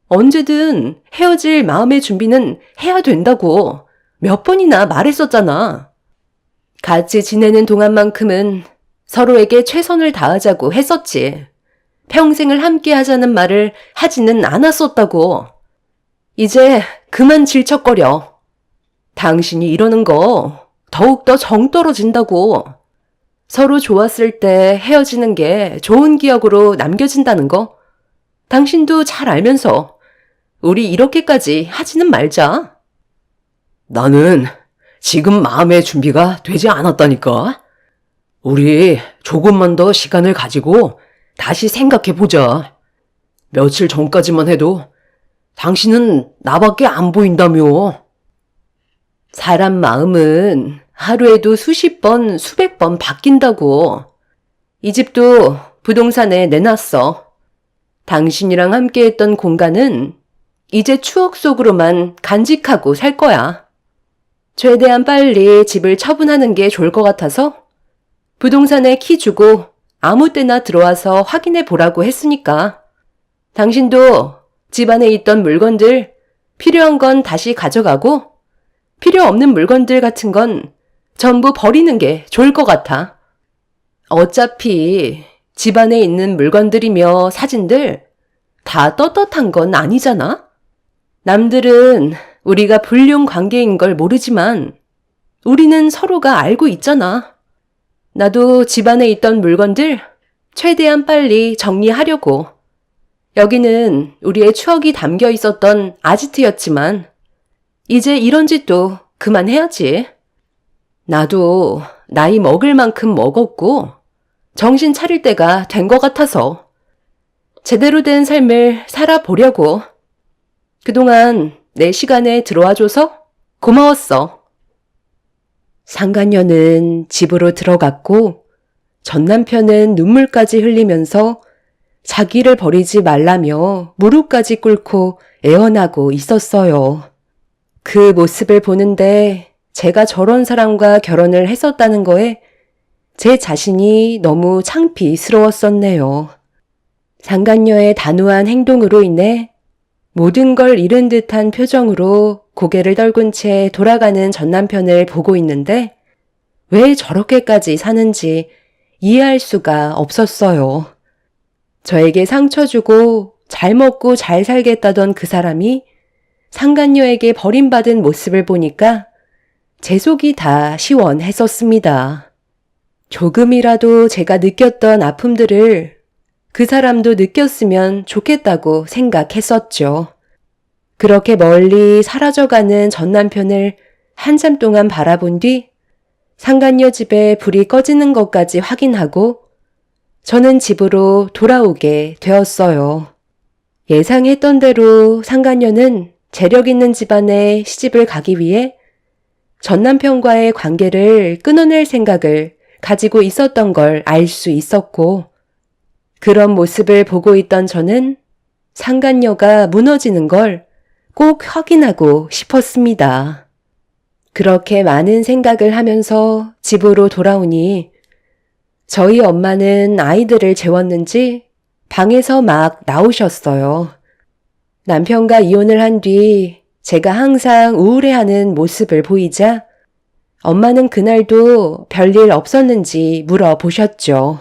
[SPEAKER 3] 언제든 헤어질 마음의 준비는 해야 된다고 몇 번이나 말했었잖아. 같이 지내는 동안만큼은 서로에게 최선을 다하자고 했었지. 평생을 함께 하자는 말을 하지는 않았었다고. 이제 그만 질척거려. 당신이 이러는 거 더욱더 정 떨어진다고. 서로 좋았을 때 헤어지는 게 좋은 기억으로 남겨진다는 거 당신도 잘 알면서 우리 이렇게까지 하지는 말자.
[SPEAKER 2] 나는 지금 마음의 준비가 되지 않았다니까. 우리 조금만 더 시간을 가지고 다시 생각해보자. 며칠 전까지만 해도 당신은 나밖에 안 보인다며.
[SPEAKER 3] 사람 마음은 하루에도 수십 번, 수백 번 바뀐다고. 이 집도 부동산에 내놨어. 당신이랑 함께 했던 공간은 이제 추억 속으로만 간직하고 살 거야. 최대한 빨리 집을 처분하는 게 좋을 것 같아서 부동산에 키 주고 아무 때나 들어와서 확인해 보라고 했으니까. 당신도 집 안에 있던 물건들 필요한 건 다시 가져가고 필요 없는 물건들 같은 건 전부 버리는 게 좋을 것 같아. 어차피 집 안에 있는 물건들이며 사진들 다 떳떳한 건 아니잖아? 남들은 우리가 불륜 관계인 걸 모르지만 우리는 서로가 알고 있잖아. 나도 집안에 있던 물건들 최대한 빨리 정리하려고. 여기는 우리의 추억이 담겨 있었던 아지트였지만 이제 이런 짓도 그만해야지. 나도 나이 먹을 만큼 먹었고 정신 차릴 때가 된 것 같아서 제대로 된 삶을 살아보려고. 그동안 내 시간에 들어와줘서 고마웠어. 상간녀는 집으로 들어갔고 전 남편은 눈물까지 흘리면서 자기를 버리지 말라며 무릎까지 꿇고 애원하고 있었어요. 그 모습을 보는데 제가 저런 사람과 결혼을 했었다는 거에 제 자신이 너무 창피스러웠었네요. 상간녀의 단호한 행동으로 인해 모든 걸 잃은 듯한 표정으로 고개를 떨군 채 돌아가는 전 남편을 보고 있는데 왜 저렇게까지 사는지 이해할 수가 없었어요. 저에게 상처 주고 잘 먹고 잘 살겠다던 그 사람이 상간녀에게 버림받은 모습을 보니까 제 속이 다 시원했었습니다. 조금이라도 제가 느꼈던 아픔들을 그 사람도 느꼈으면 좋겠다고 생각했었죠. 그렇게 멀리 사라져가는 전 남편을 한참 동안 바라본 뒤 상간녀 집에 불이 꺼지는 것까지 확인하고 저는 집으로 돌아오게 되었어요. 예상했던 대로 상간녀는 재력 있는 집안에 시집을 가기 위해 전 남편과의 관계를 끊어낼 생각을 가지고 있었던 걸 알 수 있었고 그런 모습을 보고 있던 저는 상간녀가 무너지는 걸 꼭 확인하고 싶었습니다. 그렇게 많은 생각을 하면서 집으로 돌아오니 저희 엄마는 아이들을 재웠는지 방에서 막 나오셨어요. 남편과 이혼을 한 뒤 제가 항상 우울해하는 모습을 보이자 엄마는 그날도 별일 없었는지 물어보셨죠.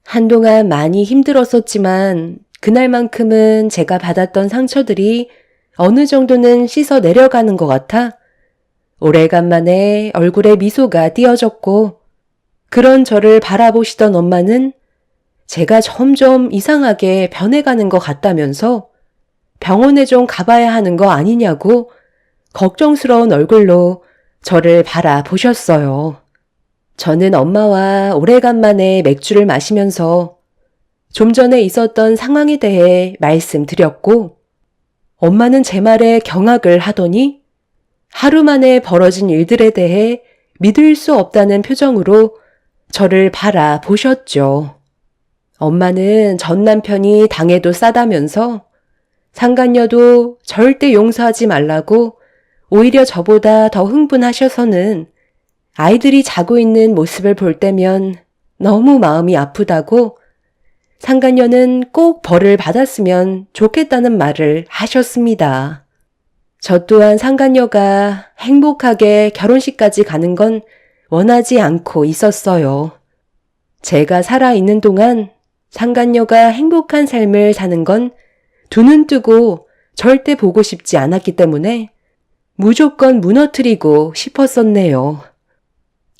[SPEAKER 3] 한동안 많이 힘들었었지만 그날만큼은 제가 받았던 상처들이 어느 정도는 씻어 내려가는 것 같아 오래간만에 얼굴에 미소가 띄어졌고 그런 저를 바라보시던 엄마는 제가 점점 이상하게 변해가는 것 같다면서 병원에 좀 가봐야 하는 거 아니냐고 걱정스러운 얼굴로 저를 바라보셨어요. 저는 엄마와 오래간만에 맥주를 마시면서 좀 전에 있었던 상황에 대해 말씀드렸고 엄마는 제 말에 경악을 하더니 하루 만에 벌어진 일들에 대해 믿을 수 없다는 표정으로 저를 바라보셨죠. 엄마는 전 남편이 당해도 싸다면서 상간녀도 절대 용서하지 말라고 오히려 저보다 더 흥분하셔서는 아이들이 자고 있는 모습을 볼 때면 너무 마음이 아프다고 상간녀는 꼭 벌을 받았으면 좋겠다는 말을 하셨습니다. 저 또한 상간녀가 행복하게 결혼식까지 가는 건 원하지 않고 있었어요. 제가 살아있는 동안 상간녀가 행복한 삶을 사는 건 두 눈 뜨고 절대 보고 싶지 않았기 때문에 무조건 무너뜨리고 싶었었네요.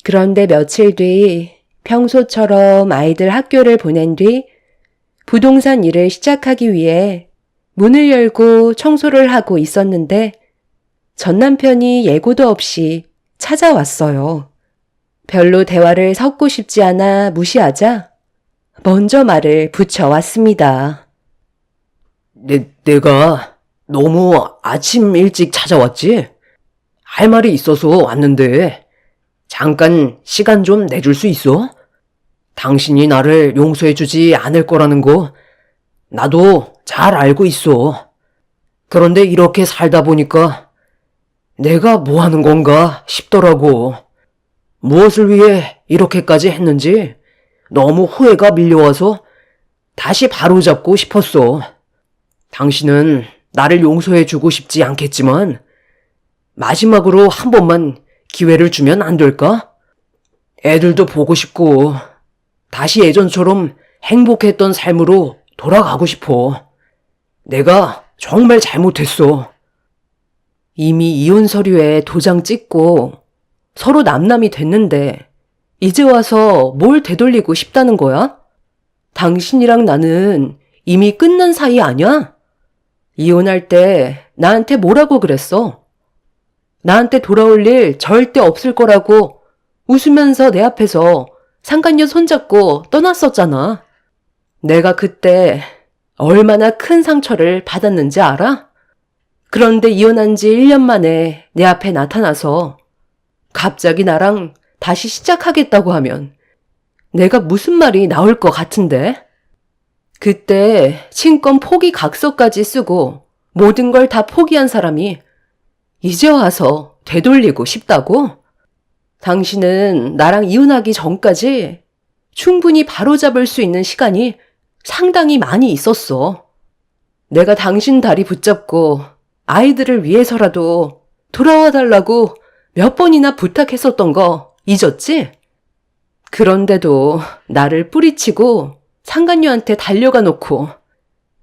[SPEAKER 3] 그런데 며칠 뒤 평소처럼 아이들 학교를 보낸 뒤 부동산 일을 시작하기 위해 문을 열고 청소를 하고 있었는데 전 남편이 예고도 없이 찾아왔어요. 별로 대화를 섞고 싶지 않아 무시하자 먼저 말을 붙여왔습니다.
[SPEAKER 2] 내가 너무 아침 일찍 찾아왔지? 할 말이 있어서 왔는데 잠깐 시간 좀 내줄 수 있어? 당신이 나를 용서해주지 않을 거라는 거 나도 잘 알고 있어. 그런데 이렇게 살다 보니까 내가 뭐 하는 건가 싶더라고. 무엇을 위해 이렇게까지 했는지 너무 후회가 밀려와서 다시 바로잡고 싶었어. 당신은 나를 용서해주고 싶지 않겠지만 마지막으로 한 번만 기회를 주면 안 될까? 애들도 보고 싶고 다시 예전처럼 행복했던 삶으로 돌아가고 싶어. 내가 정말 잘못했어.
[SPEAKER 3] 이미 이혼 서류에 도장 찍고 서로 남남이 됐는데 이제 와서 뭘 되돌리고 싶다는 거야? 당신이랑 나는 이미 끝난 사이 아니야? 이혼할 때 나한테 뭐라고 그랬어? 나한테 돌아올 일 절대 없을 거라고 웃으면서 내 앞에서 상간녀 손잡고 떠났었잖아. 내가 그때 얼마나 큰 상처를 받았는지 알아? 그런데 이혼한 지 1년 만에 내 앞에 나타나서 갑자기 나랑 다시 시작하겠다고 하면 내가 무슨 말이 나올 것 같은데? 그때 친권 포기 각서까지 쓰고 모든 걸 다 포기한 사람이 이제 와서 되돌리고 싶다고? 당신은 나랑 이혼하기 전까지 충분히 바로잡을 수 있는 시간이 상당히 많이 있었어. 내가 당신 다리 붙잡고 아이들을 위해서라도 돌아와 달라고 몇 번이나 부탁했었던 거 잊었지? 그런데도 나를 뿌리치고 상간녀한테 달려가 놓고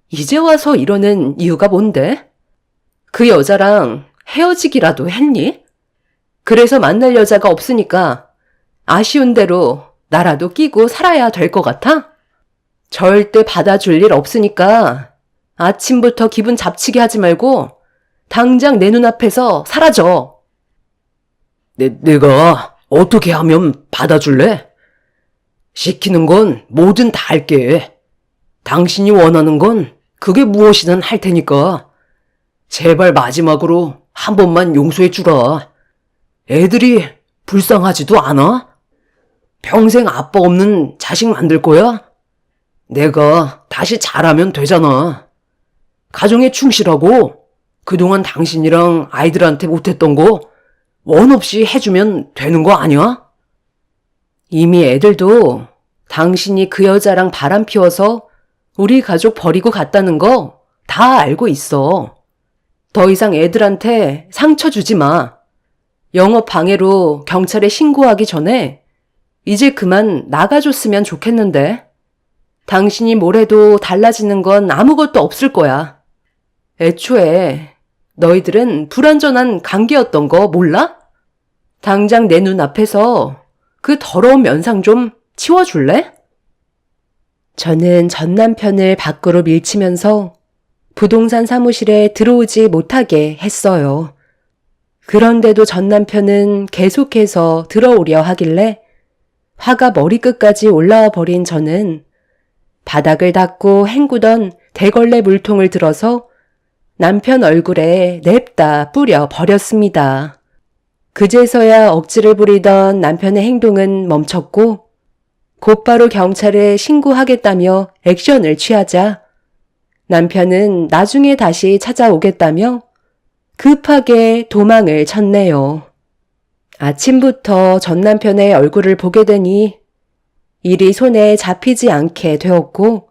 [SPEAKER 3] 이제 와서 이러는 이유가 뭔데? 그 여자랑 헤어지기라도 했니? 그래서 만날 여자가 없으니까 아쉬운 대로 나라도 끼고 살아야 될 것 같아? 절대 받아줄 일 없으니까 아침부터 기분 잡치게 하지 말고 당장 내 눈앞에서 사라져.
[SPEAKER 2] 내가 어떻게 하면 받아줄래? 시키는 건 뭐든 다 할게. 당신이 원하는 건 그게 무엇이든 할 테니까 제발 마지막으로 한 번만 용서해 주라. 애들이 불쌍하지도 않아? 평생 아빠 없는 자식 만들 거야? 내가 다시 잘하면 되잖아. 가정에 충실하고 그동안 당신이랑 아이들한테 못했던 거 원 없이 해주면 되는 거 아니야?
[SPEAKER 3] 이미 애들도 당신이 그 여자랑 바람 피워서 우리 가족 버리고 갔다는 거 다 알고 있어. 더 이상 애들한테 상처 주지 마. 영업 방해로 경찰에 신고하기 전에 이제 그만 나가줬으면 좋겠는데. 당신이 뭘 해도 달라지는 건 아무것도 없을 거야. 애초에 너희들은 불완전한 관계였던 거 몰라? 당장 내 눈앞에서 그 더러운 면상 좀 치워줄래? 저는 전 남편을 밖으로 밀치면서 부동산 사무실에 들어오지 못하게 했어요. 그런데도 전 남편은 계속해서 들어오려 하길래 화가 머리끝까지 올라와 버린 저는 바닥을 닦고 헹구던 대걸레 물통을 들어서 남편 얼굴에 냅다 뿌려 버렸습니다. 그제서야 억지를 부리던 남편의 행동은 멈췄고 곧바로 경찰에 신고하겠다며 액션을 취하자 남편은 나중에 다시 찾아오겠다며 급하게 도망을 쳤네요. 아침부터 전 남편의 얼굴을 보게 되니 일이 손에 잡히지 않게 되었고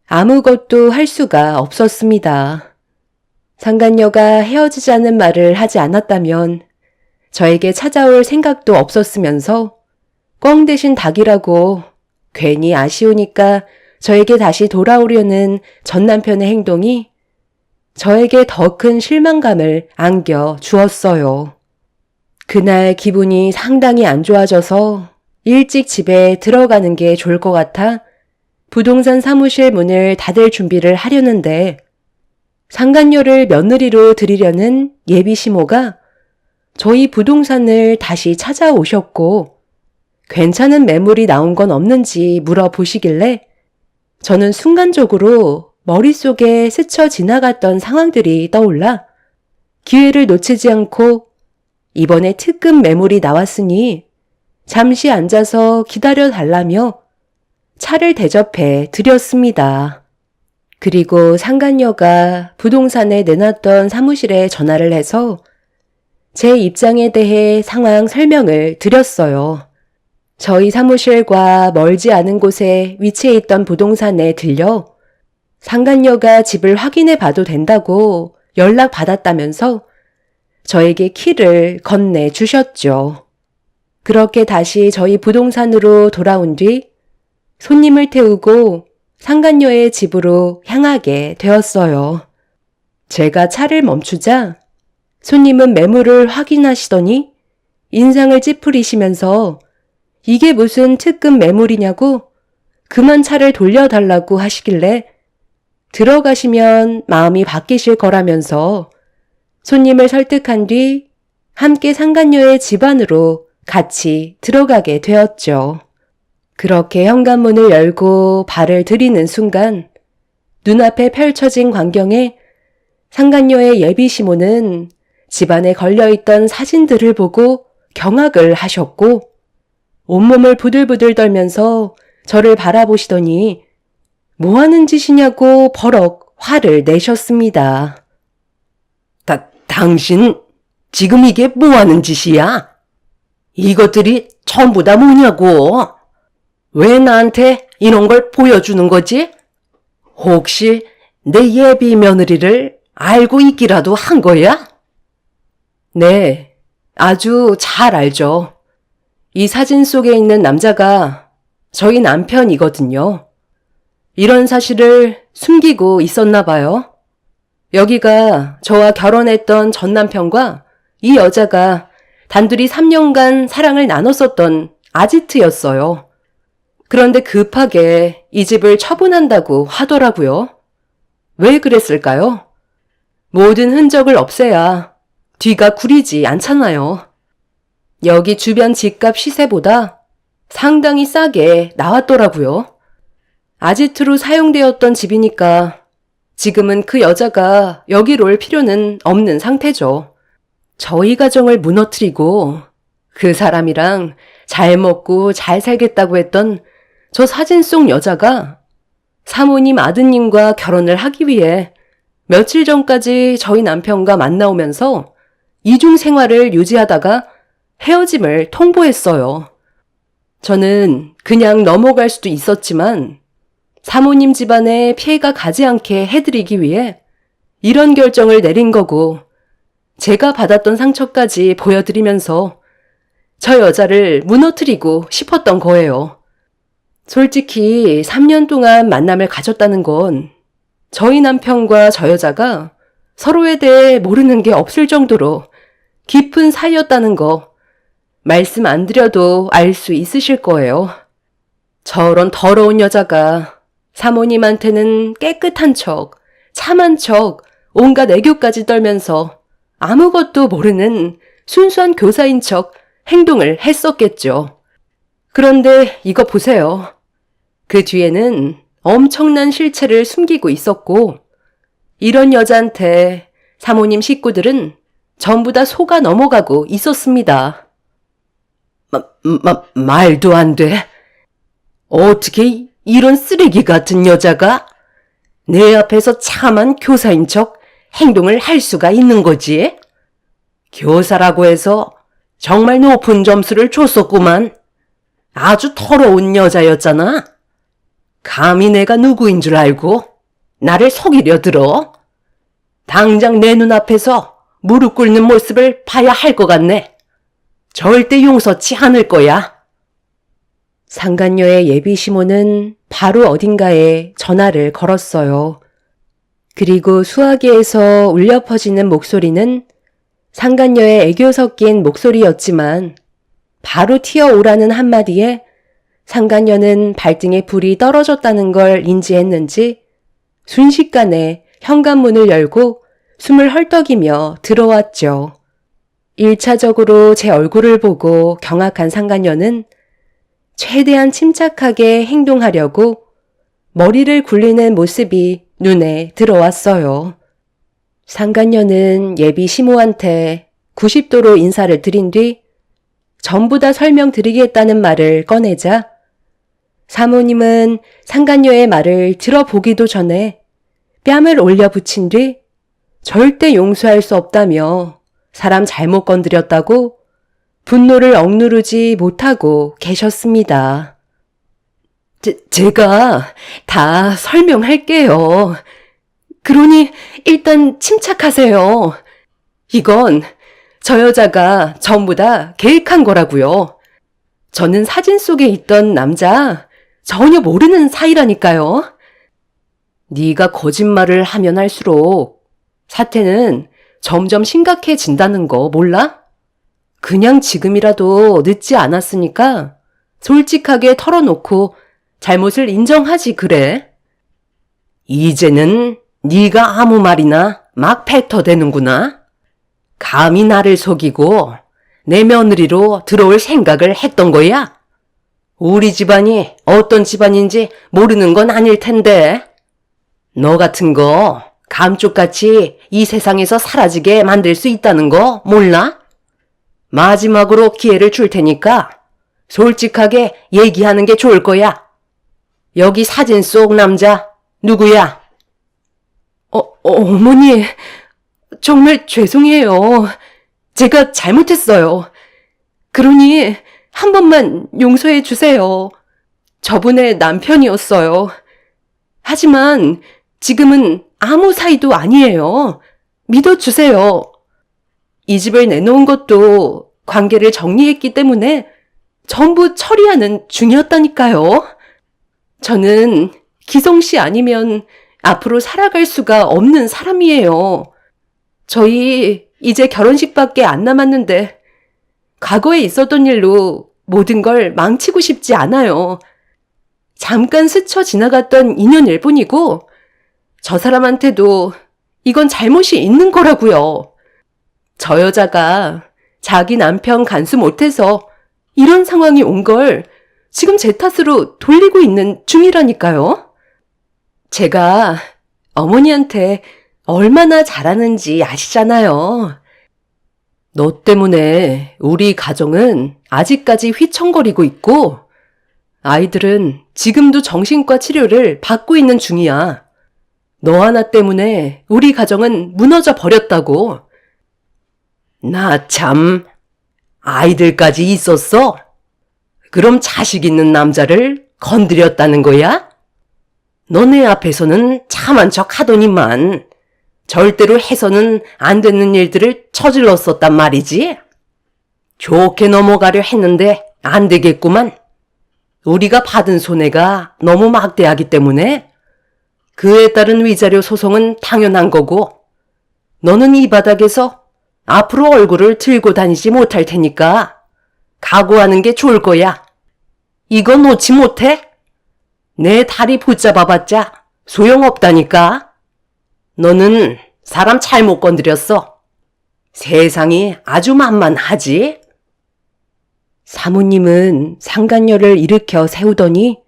[SPEAKER 3] 아무것도 할 수가 없었습니다. 상간녀가 헤어지자는 말을 하지 않았다면 저에게 찾아올 생각도 없었으면서 꽝 대신 닭이라고 괜히 아쉬우니까 저에게 다시 돌아오려는 전 남편의 행동이 저에게 더 큰 실망감을 안겨 주었어요. 그날 기분이 상당히 안 좋아져서 일찍 집에 들어가는 게 좋을 것 같아 부동산 사무실 문을 닫을 준비를 하려는데 상간녀를 며느리로 들이려는 예비 시모가 저희 부동산을 다시 찾아오셨고 괜찮은 매물이 나온 건 없는지 물어보시길래 저는 순간적으로 머릿속에 스쳐 지나갔던 상황들이 떠올라 기회를 놓치지 않고 이번에 특급 매물이 나왔으니 잠시 앉아서 기다려 달라며 차를 대접해 드렸습니다. 그리고 상간녀가 부동산에 내놨던 사무실에 전화를 해서 제 입장에 대해 상황 설명을 드렸어요. 저희 사무실과 멀지 않은 곳에 위치해 있던 부동산에 들려 상간녀가 집을 확인해 봐도 된다고 연락받았다면서 저에게 키를 건네 주셨죠. 그렇게 다시 저희 부동산으로 돌아온 뒤 손님을 태우고 상간녀의 집으로 향하게 되었어요. 제가 차를 멈추자 손님은 매물을 확인하시더니 인상을 찌푸리시면서 이게 무슨 특급 매물이냐고 그만 차를 돌려달라고 하시길래 들어가시면 마음이 바뀌실 거라면서 손님을 설득한 뒤 함께 상간녀의 집 안으로 같이 들어가게 되었죠. 그렇게 현관문을 열고 발을 들이는 순간 눈앞에 펼쳐진 광경에 상간녀의 예비 시모는 집안에 걸려있던 사진들을 보고 경악을 하셨고 온몸을 부들부들 떨면서 저를 바라보시더니 뭐 하는 짓이냐고 버럭 화를 내셨습니다. 당신 지금 이게 뭐 하는 짓이야? 이것들이 전부 다 뭐냐고? 왜 나한테 이런 걸 보여주는 거지? 혹시 내 예비 며느리를 알고 있기라도 한 거야? 네, 아주 잘 알죠. 이 사진 속에 있는 남자가 저희 남편이거든요. 이런 사실을 숨기고 있었나 봐요. 여기가 저와 결혼했던 전 남편과 이 여자가 단둘이 3년간 사랑을 나눴었던 아지트였어요. 그런데 급하게 이 집을 처분한다고 하더라고요. 왜 그랬을까요? 모든 흔적을 없애야 뒤가 구리지 않잖아요. 여기 주변 집값 시세보다 상당히 싸게 나왔더라고요. 아지트로 사용되었던 집이니까 지금은 그 여자가 여기로 올 필요는 없는 상태죠. 저희 가정을 무너뜨리고 그 사람이랑 잘 먹고 잘 살겠다고 했던 저 사진 속 여자가 사모님 아드님과 결혼을 하기 위해 며칠 전까지 저희 남편과 만나오면서 이중 생활을 유지하다가 헤어짐을 통보했어요. 저는 그냥 넘어갈 수도 있었지만 사모님 집안에 피해가 가지 않게 해드리기 위해 이런 결정을 내린 거고 제가 받았던 상처까지 보여드리면서 저 여자를 무너뜨리고 싶었던 거예요. 솔직히 3년 동안 만남을 가졌다는 건 저희 남편과 저 여자가 서로에 대해 모르는 게 없을 정도로 깊은 사이였다는 거 말씀 안 드려도 알 수 있으실 거예요. 저런 더러운 여자가 사모님한테는 깨끗한 척, 참한 척, 온갖 애교까지 떨면서 아무것도 모르는 순수한 교사인 척 행동을 했었겠죠. 그런데 이거 보세요. 그 뒤에는 엄청난 실체를 숨기고 있었고 이런 여자한테 사모님 식구들은 전부 다 속아 넘어가고 있었습니다. 말도 안 돼. 어떻게 이런 쓰레기 같은 여자가 내 앞에서 참한 교사인 척 행동을 할 수가 있는 거지? 교사라고 해서 정말 높은 점수를 줬었구만. 아주 더러운 여자였잖아. 감히 내가 누구인 줄 알고 나를 속이려 들어? 당장 내 눈앞에서 무릎 꿇는 모습을 봐야 할 것 같네. 절대 용서치 않을 거야. 상간녀의 예비 시모는 바로 어딘가에 전화를 걸었어요. 그리고 수화기에서 울려 퍼지는 목소리는 상간녀의 애교 섞인 목소리였지만 바로 튀어오라는 한마디에 상간녀는 발등에 불이 떨어졌다는 걸 인지했는지 순식간에 현관문을 열고 숨을 헐떡이며 들어왔죠. 1차적으로 제 얼굴을 보고 경악한 상간녀는 최대한 침착하게 행동하려고 머리를 굴리는 모습이 눈에 들어왔어요. 상간녀는 예비 시모한테 90도로 인사를 드린 뒤 전부 다 설명드리겠다는 말을 꺼내자 사모님은 상간녀의 말을 들어보기도 전에 뺨을 올려 붙인 뒤 절대 용서할 수 없다며 사람 잘못 건드렸다고 분노를 억누르지 못하고 계셨습니다. 제가 다 설명할게요. 그러니 일단 침착하세요. 이건 저 여자가 전부 다 계획한 거라고요. 저는 사진 속에 있던 남자 전혀 모르는 사이라니까요. 네가 거짓말을 하면 할수록 사태는 점점 심각해진다는 거 몰라? 그냥 지금이라도 늦지 않았으니까 솔직하게 털어놓고 잘못을 인정하지 그래. 이제는 네가 아무 말이나 막 뱉어대는구나. 감히 나를 속이고 내 며느리로 들어올 생각을 했던 거야? 우리 집안이 어떤 집안인지 모르는 건 아닐 텐데. 너 같은 거 감쪽같이 이 세상에서 사라지게 만들 수 있다는 거 몰라? 마지막으로 기회를 줄 테니까 솔직하게 얘기하는 게 좋을 거야. 여기 사진 속 남자 누구야? 어머니, 정말 죄송해요. 제가 잘못했어요. 그러니 한 번만 용서해 주세요. 저분의 남편이었어요. 하지만 지금은 아무 사이도 아니에요. 믿어주세요. 이 집을 내놓은 것도 관계를 정리했기 때문에 전부 처리하는 중이었다니까요. 저는 기성 씨 아니면 앞으로 살아갈 수가 없는 사람이에요. 저희 이제 결혼식밖에 안 남았는데 과거에 있었던 일로 모든 걸 망치고 싶지 않아요. 잠깐 스쳐 지나갔던 인연일 뿐이고 저 사람한테도 이건 잘못이 있는 거라고요. 저 여자가 자기 남편 간수 못해서 이런 상황이 온 걸 지금 제 탓으로 돌리고 있는 중이라니까요. 제가 어머니한테 얼마나 잘하는지 아시잖아요. 너 때문에 우리 가정은 아직까지 휘청거리고 있고 아이들은 지금도 정신과 치료를 받고 있는 중이야. 너 하나 때문에 우리 가정은 무너져 버렸다고. 나 참, 아이들까지 있었어? 그럼 자식 있는 남자를 건드렸다는 거야? 너네 앞에서는 참한 척 하더니만 절대로 해서는 안 되는 일들을 저질렀었단 말이지? 좋게 넘어가려 했는데 안 되겠구만. 우리가 받은 손해가 너무 막대하기 때문에 그에 따른 위자료 소송은 당연한 거고 너는 이 바닥에서 앞으로 얼굴을 들고 다니지 못할 테니까 각오하는 게 좋을 거야. 이거 놓지 못해? 내 다리 붙잡아봤자 소용없다니까. 너는 사람 잘못 건드렸어. 세상이 아주 만만하지? 사모님은 상간녀를 일으켜 세우더니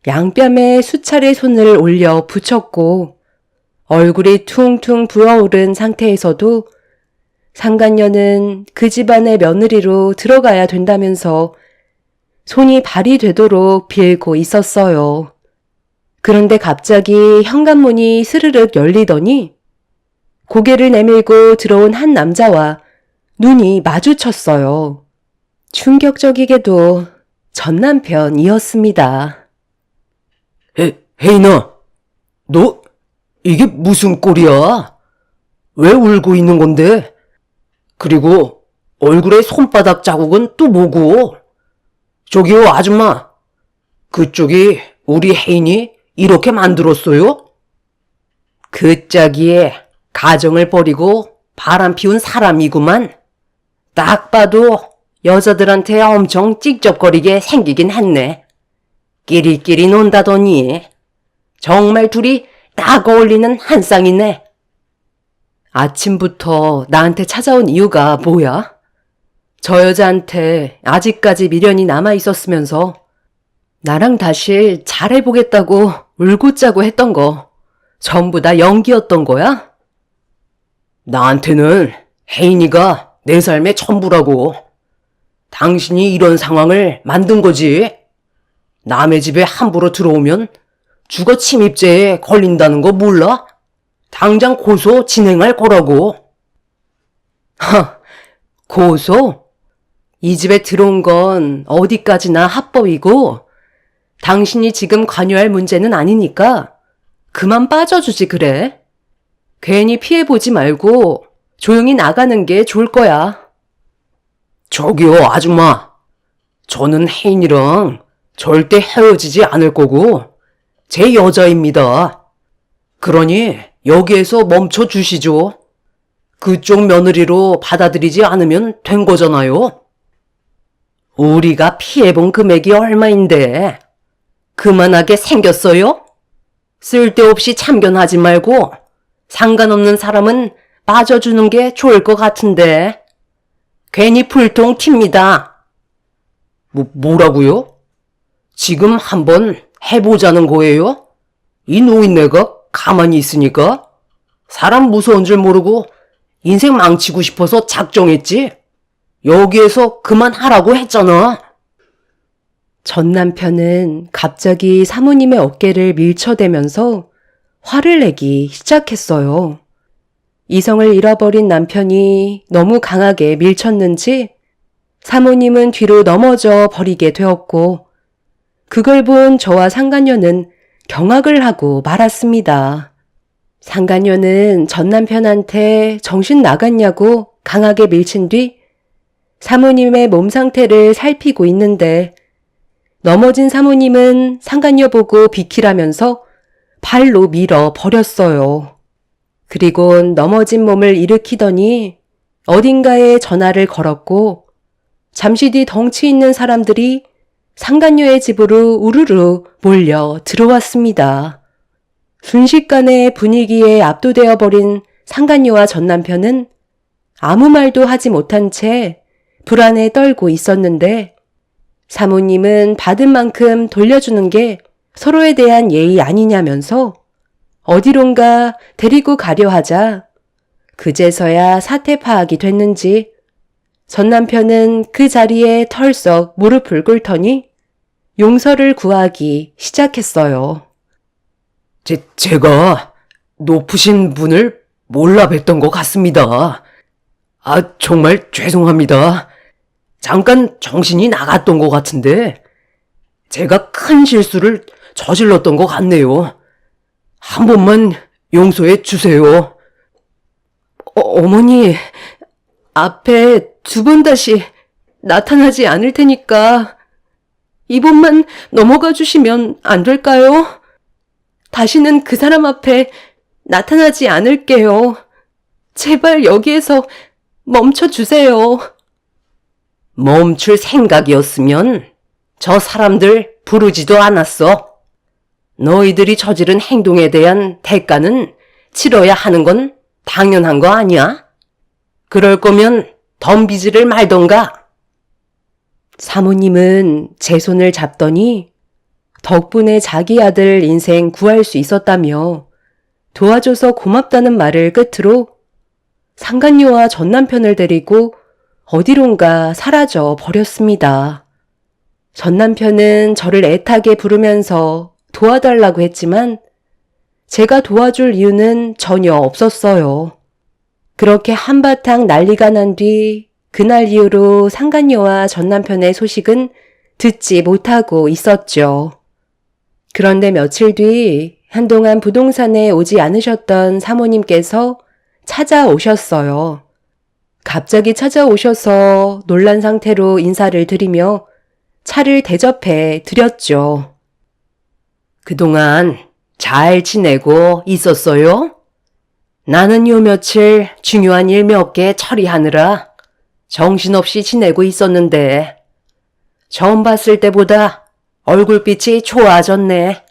[SPEAKER 3] 양뺨에 수차례 손을 올려 붙였고 얼굴이 퉁퉁 부어오른 상태에서도 상간녀는 그 집안의 며느리로 들어가야 된다면서 손이 발이 되도록 빌고 있었어요. 그런데 갑자기 현관문이 스르륵 열리더니 고개를 내밀고 들어온 한 남자와 눈이 마주쳤어요. 충격적이게도 전 남편이었습니다.
[SPEAKER 2] 혜인아, 너 이게 무슨 꼴이야? 왜 울고 있는 건데? 그리고 얼굴에 손바닥 자국은 또 뭐고? 저기요, 아줌마. 그쪽이 우리 혜인이 이렇게 만들었어요? 그 짝이에 가정을 버리고 바람 피운 사람이구만. 딱 봐도 여자들한테 엄청 찝쩍거리게 생기긴 했네. 끼리끼리 논다더니 정말 둘이 딱 어울리는 한 쌍이네. 아침부터 나한테 찾아온 이유가 뭐야? 저 여자한테 아직까지 미련이 남아있었으면서 나랑 다시 잘해보겠다고 울고 짜고 했던 거 전부 다 연기였던 거야? 나한테는 혜인이가 내 삶의 전부라고. 당신이 이런 상황을 만든 거지. 남의 집에 함부로 들어오면 주거 침입죄에 걸린다는 거 몰라? 당장 고소 진행할 거라고. 고소? 이 집에 들어온 건 어디까지나 합법이고 당신이 지금 관여할 문제는 아니니까 그만 빠져주지 그래. 괜히 피해보지 말고 조용히 나가는 게 좋을 거야. 저기요, 아줌마. 저는 혜인이랑 절대 헤어지지 않을 거고 제 여자입니다. 그러니
[SPEAKER 3] 여기에서 멈춰 주시죠. 그쪽 며느리로 받아들이지 않으면 된 거잖아요. 우리가 피해본 금액이 얼마인데 그만하게 생겼어요? 쓸데없이 참견하지 말고 상관없는 사람은 빠져주는 게 좋을 것 같은데 괜히 불통 튑니다. 뭐라고요? 지금 한번 해보자는 거예요? 이 노인네가 가만히 있으니까 사람 무서운 줄 모르고 인생 망치고 싶어서 작정했지. 여기에서 그만하라고 했잖아.
[SPEAKER 2] 전 남편은 갑자기 사모님의 어깨를 밀쳐대면서 화를 내기 시작했어요. 이성을 잃어버린 남편이 너무 강하게 밀쳤는지 사모님은 뒤로 넘어져 버리게 되었고, 그걸 본 저와 상간녀는 경악을 하고 말았습니다. 상간녀는 전 남편한테 정신 나갔냐고 강하게 밀친 뒤 사모님의 몸 상태를 살피고 있는데, 넘어진 사모님은 상간녀 보고 비키라면서 발로 밀어 버렸어요. 그리고 넘어진 몸을 일으키더니 어딘가에 전화를 걸었고, 잠시 뒤 덩치 있는 사람들이 상간녀의 집으로 우르르 몰려 들어왔습니다. 순식간에 분위기에 압도되어 버린 상간녀와 전 남편은 아무 말도 하지 못한 채 불안에 떨고 있었는데, 사모님은 받은 만큼 돌려주는 게 서로에 대한 예의 아니냐면서 어디론가 데리고 가려 하자 그제서야 사태 파악이 됐는지 전 남편은 그 자리에 털썩 무릎을 꿇더니 용서를 구하기 시작했어요.
[SPEAKER 3] 제가 높으신 분을 몰라 뵀던 것 같습니다. 정말 죄송합니다. 잠깐 정신이 나갔던 것 같은데 제가 큰 실수를 저질렀던 것 같네요. 한 번만 용서해 주세요.
[SPEAKER 2] 어머니, 앞에 두 번 다시 나타나지 않을 테니까 이번만 넘어가 주시면 안 될까요? 다시는 그 사람 앞에 나타나지 않을게요. 제발 여기에서 멈춰 주세요.
[SPEAKER 3] 멈출 생각이었으면 저 사람들 부르지도 않았어. 너희들이 저지른 행동에 대한 대가는 치러야 하는 건 당연한 거 아니야? 그럴 거면 덤비지를 말던가.
[SPEAKER 2] 사모님은 제 손을 잡더니 덕분에 자기 아들 인생 구할 수 있었다며 도와줘서 고맙다는 말을 끝으로 상간녀와 전 남편을 데리고 어디론가 사라져 버렸습니다. 전 남편은 저를 애타게 부르면서 도와달라고 했지만 제가 도와줄 이유는 전혀 없었어요. 그렇게 한바탕 난리가 난 뒤 그날 이후로 상간녀와 전 남편의 소식은 듣지 못하고 있었죠. 그런데 며칠 뒤 한동안 부동산에 오지 않으셨던 사모님께서 찾아오셨어요. 갑자기 찾아오셔서 놀란 상태로 인사를 드리며 차를 대접해 드렸죠.
[SPEAKER 3] 그동안 잘 지내고 있었어요? 나는 요 며칠 중요한 일 몇 개 처리하느라 정신없이 지내고 있었는데 처음 봤을 때보다 얼굴빛이 좋아졌네.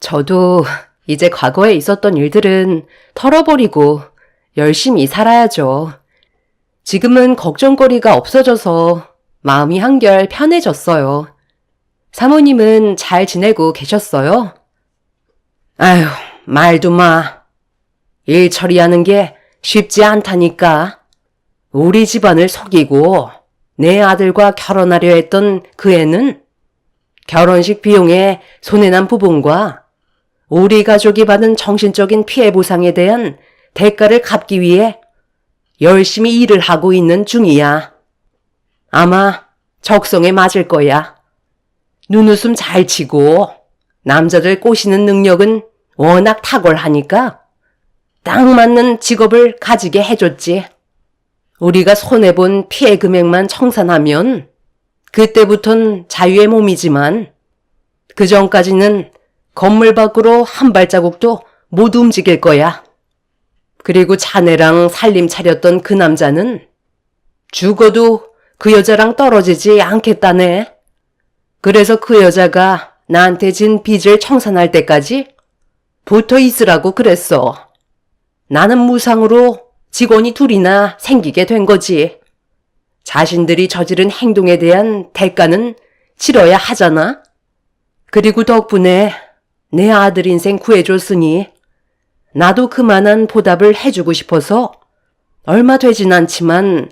[SPEAKER 2] 저도 이제 과거에 있었던 일들은 털어버리고 열심히 살아야죠. 지금은 걱정거리가 없어져서 마음이 한결 편해졌어요. 사모님은 잘 지내고 계셨어요?
[SPEAKER 3] 아휴, 말도 마. 일 처리하는 게 쉽지 않다니까. 우리 집안을 속이고 내 아들과 결혼하려 했던 그 애는 결혼식 비용에 손해난 부분과 우리 가족이 받은 정신적인 피해 보상에 대한 대가를 갚기 위해 열심히 일을 하고 있는 중이야. 아마 적성에 맞을 거야. 눈웃음 잘 치고 남자들 꼬시는 능력은 워낙 탁월하니까 딱 맞는 직업을 가지게 해줬지. 우리가 손해본 피해 금액만 청산하면 그때부턴 자유의 몸이지만 그 전까지는 건물 밖으로 한 발자국도 못 움직일 거야. 그리고 자네랑 살림 차렸던 그 남자는 죽어도 그 여자랑 떨어지지 않겠다네. 그래서 그 여자가 나한테 진 빚을 청산할 때까지 붙어 있으라고 그랬어. 나는 무상으로 직원이 둘이나 생기게 된 거지. 자신들이 저지른 행동에 대한 대가는 치러야 하잖아. 그리고 덕분에 내 아들 인생 구해줬으니 나도 그만한 보답을 해주고 싶어서 얼마 되진 않지만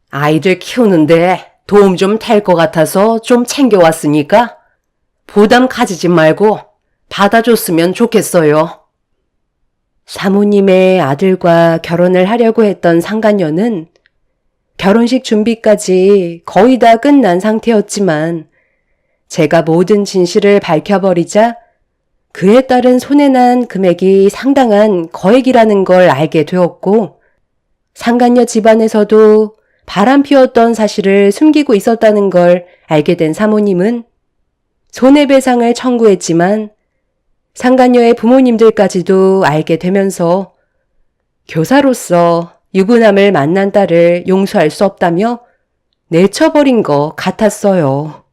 [SPEAKER 3] 아이들 키우는데 도움 좀 될 것 같아서 좀 챙겨왔으니까 부담 가지지 말고 받아줬으면 좋겠어요. 사모님의 아들과 결혼을 하려고 했던 상간녀는 결혼식 준비까지 거의 다 끝난 상태였지만 제가 모든 진실을 밝혀버리자 그에 따른 손해난 금액이 상당한 거액이라는 걸 알게 되었고 상간녀 집안에서도 바람 피웠던 사실을 숨기고 있었다는 걸 알게 된 사모님은 손해배상을 청구했지만 상간녀의 부모님들까지도 알게 되면서 교사로서 유부남을 만난 딸을 용서할 수 없다며 내쳐버린 것 같았어요.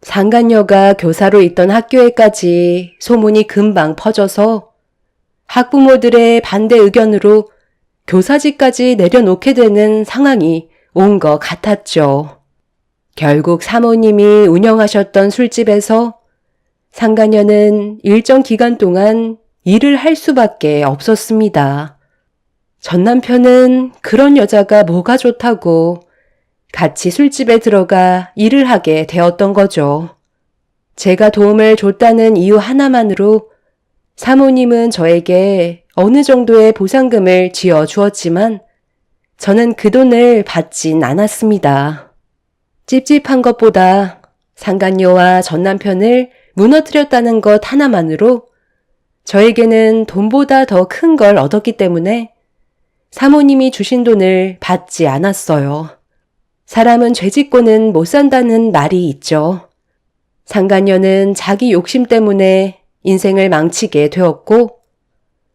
[SPEAKER 3] 상간녀가 교사로 있던 학교에까지 소문이 금방 퍼져서 학부모들의 반대 의견으로 교사직까지 내려놓게 되는 상황이 온 것 같았죠. 결국 사모님이 운영하셨던 술집에서 상간녀는 일정 기간 동안 일을 할 수밖에 없었습니다. 전 남편은 그런 여자가 뭐가 좋다고 같이 술집에 들어가 일을 하게 되었던 거죠. 제가 도움을 줬다는 이유 하나만으로 사모님은 저에게 어느 정도의 보상금을 쥐어 주었지만 저는 그 돈을 받진 않았습니다. 찝찝한 것보다 상간녀와 전 남편을 무너뜨렸다는 것 하나만으로 저에게는 돈보다 더 큰 걸 얻었기 때문에 사모님이 주신 돈을 받지 않았어요. 사람은 죄짓고는 못 산다는 말이 있죠. 상간녀는 자기 욕심 때문에 인생을 망치게 되었고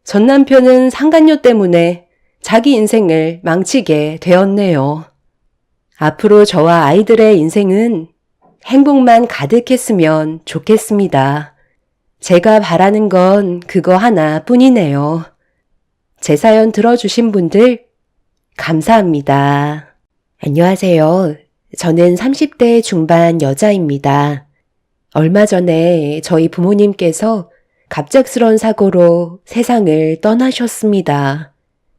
[SPEAKER 3] 전 남편은 상간녀 때문에 자기 인생을 망치게 되었네요. 앞으로 저와 아이들의 인생은 행복만 가득했으면 좋겠습니다. 제가 바라는 건 그거 하나뿐이네요. 제 사연 들어주신 분들 감사합니다. 안녕하세요. 저는 30대 중반 여자입니다. 얼마 전에 저희 부모님께서 갑작스런 사고로 세상을 떠나셨습니다.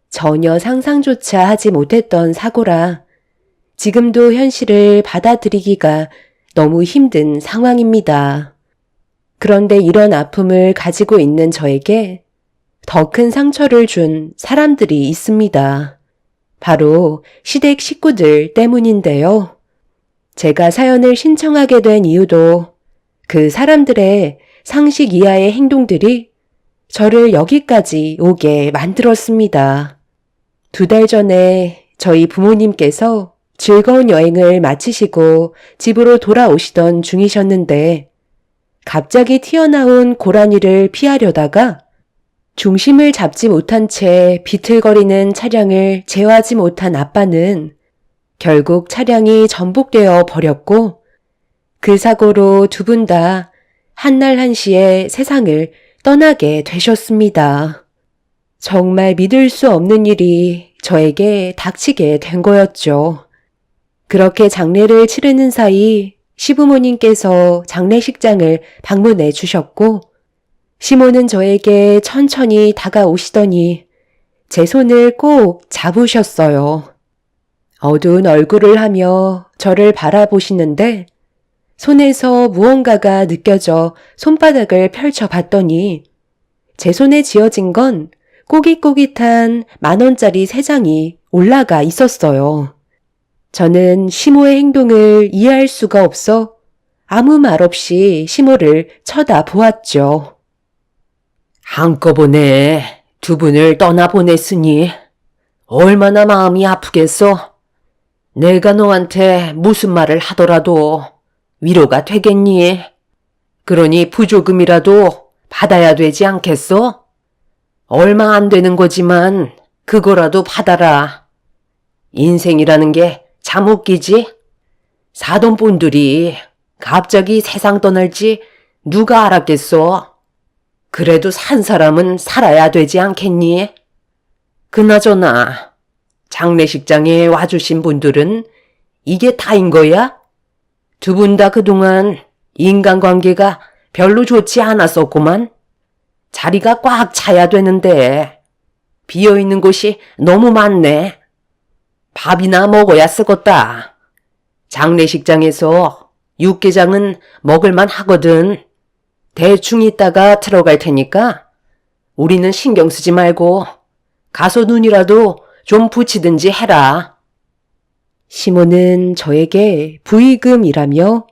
[SPEAKER 3] 전혀 상상조차 하지 못했던 사고라 지금도 현실을 받아들이기가 너무 힘든 상황입니다. 그런데 이런 아픔을 가지고 있는 저에게 더 큰 상처를 준 사람들이 있습니다. 바로 시댁 식구들 때문인데요. 제가 사연을 신청하게 된 이유도 그 사람들의 상식 이하의 행동들이 저를 여기까지 오게 만들었습니다. 2달 전에 저희 부모님께서 즐거운 여행을 마치시고 집으로 돌아오시던 중이셨는데 갑자기 튀어나온 고라니를 피하려다가 중심을 잡지 못한 채 비틀거리는 차량을 제어하지 못한 아빠는 결국 차량이 전복되어 버렸고 그 사고로 2분 다 한날 한시에 세상을 떠나게 되셨습니다. 정말 믿을 수 없는 일이 저에게 닥치게 된 거였죠. 그렇게 장례를 치르는 사이 시부모님께서 장례식장을 방문해 주셨고 시모는 저에게 천천히 다가오시더니 제 손을 꼭 잡으셨어요. 어두운 얼굴을 하며 저를 바라보시는데 손에서 무언가가 느껴져 손바닥을 펼쳐봤더니 제 손에 쥐어진 건 꼬깃꼬깃한 10,000원짜리 3장이 올라가 있었어요. 저는 시모의 행동을 이해할 수가 없어 아무 말 없이 시모를 쳐다보았죠.
[SPEAKER 2] 한꺼번에 2분을 떠나보냈으니 얼마나 마음이 아프겠어? 내가 너한테 무슨 말을 하더라도 위로가 되겠니? 그러니 부조금이라도 받아야 되지 않겠어?
[SPEAKER 3] 얼마 안 되는 거지만 그거라도 받아라. 인생이라는 게 참 웃기지? 사돈분들이 갑자기 세상 떠날지 누가 알았겠어? 그래도 산 사람은 살아야 되지 않겠니? 그나저나 장례식장에 와주신 분들은 이게 다인 거야? 두 분 다 그동안 인간관계가 별로 좋지 않았었구만. 자리가 꽉 차야 되는데 비어있는 곳이 너무 많네. 밥이나 먹어야 쓰겄다. 장례식장에서 육개장은 먹을만 하거든. 대충 이따가 들어갈 테니까 우리는 신경 쓰지 말고 가서 눈이라도 좀 붙이든지 해라.
[SPEAKER 2] 시몬은 저에게 부의금이라며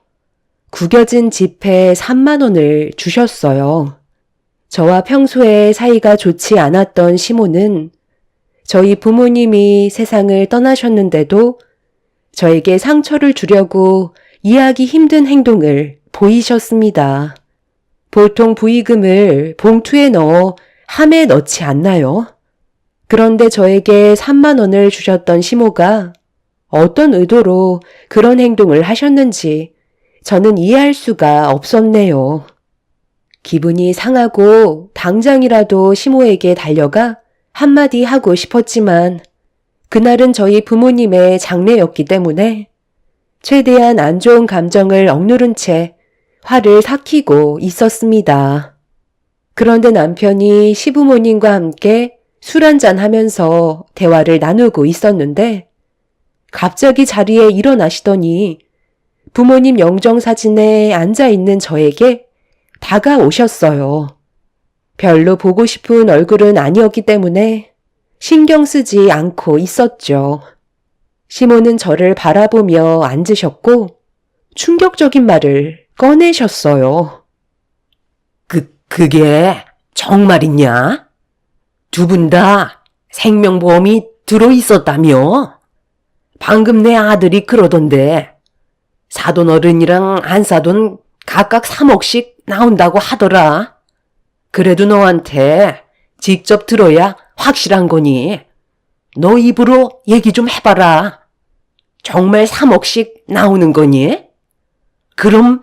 [SPEAKER 2] 구겨진 지폐 3만 원을 주셨어요. 저와 평소에 사이가 좋지 않았던 시몬은 저희 부모님이 세상을 떠나셨는데도 저에게 상처를 주려고 이해하기 힘든 행동을 보이셨습니다. 보통 부의금을 봉투에 넣어 함에 넣지 않나요? 그런데 저에게 3만 원을 주셨던 시모가 어떤 의도로 그런 행동을 하셨는지 저는 이해할 수가 없었네요. 기분이 상하고 당장이라도 시모에게 달려가 한마디 하고 싶었지만 그날은 저희 부모님의 장례였기 때문에 최대한 안 좋은 감정을 억누른 채 화를 삭히고 있었습니다. 그런데 남편이 시부모님과 함께 술 한잔 하면서 대화를 나누고 있었는데 갑자기 자리에 일어나시더니 부모님 영정사진에 앉아있는 저에게 다가오셨어요. 별로 보고 싶은 얼굴은 아니었기 때문에 신경 쓰지 않고 있었죠. 시모는 저를 바라보며 앉으셨고 충격적인 말을 꺼내셨어요.
[SPEAKER 3] 그게 정말이냐? 두 분 다 생명보험이 들어있었다며? 방금 내 아들이 그러던데 사돈 어른이랑 안사돈 각각 3억씩 나온다고 하더라. 그래도 너한테 직접 들어야 확실한 거니 너 입으로 얘기 좀 해봐라. 정말 3억씩 나오는 거니? 그럼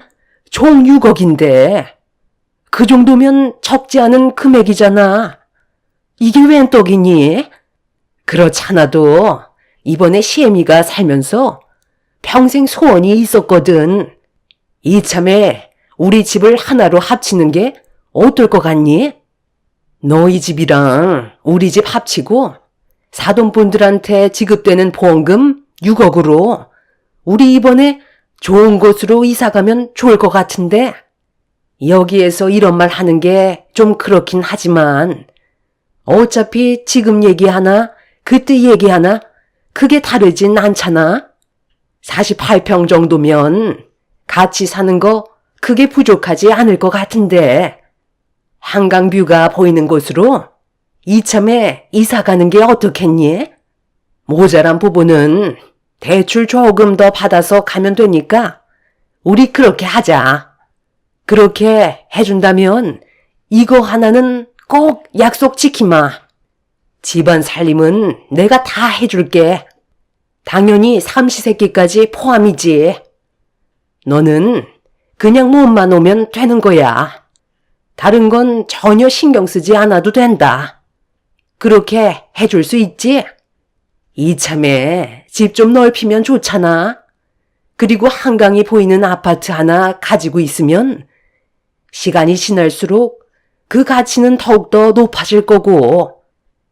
[SPEAKER 3] 총 6억인데 그 정도면 적지 않은 금액이잖아. 이게 웬 떡이니? 그렇잖아도 이번에 시애미가 살면서 평생 소원이 있었거든. 이참에 우리 집을 하나로 합치는 게 어떨 것 같니? 너희 집이랑 우리 집 합치고 사돈분들한테 지급되는 보험금 6억으로 우리 이번에 좋은 곳으로 이사가면 좋을 것 같은데 여기에서 이런 말 하는 게 좀 그렇긴 하지만 어차피 지금 얘기하나 그때 얘기하나 그게 다르진 않잖아. 48평 정도면 같이 사는 거 그게 부족하지 않을 것 같은데 한강뷰가 보이는 곳으로 이참에 이사 가는 게 어떻겠니? 모자란 부분은 대출 조금 더 받아서 가면 되니까 우리 그렇게 하자. 그렇게 해준다면 이거 하나는 꼭 약속 지키마. 집안 살림은 내가 다 해줄게. 당연히 삼시세끼까지 포함이지. 너는 그냥 몸만 오면 되는 거야. 다른 건 전혀 신경 쓰지 않아도 된다. 그렇게 해줄 수 있지? 이참에 집 좀 넓히면 좋잖아. 그리고 한강이 보이는 아파트 하나 가지고 있으면 시간이 지날수록 그 가치는 더욱더 높아질 거고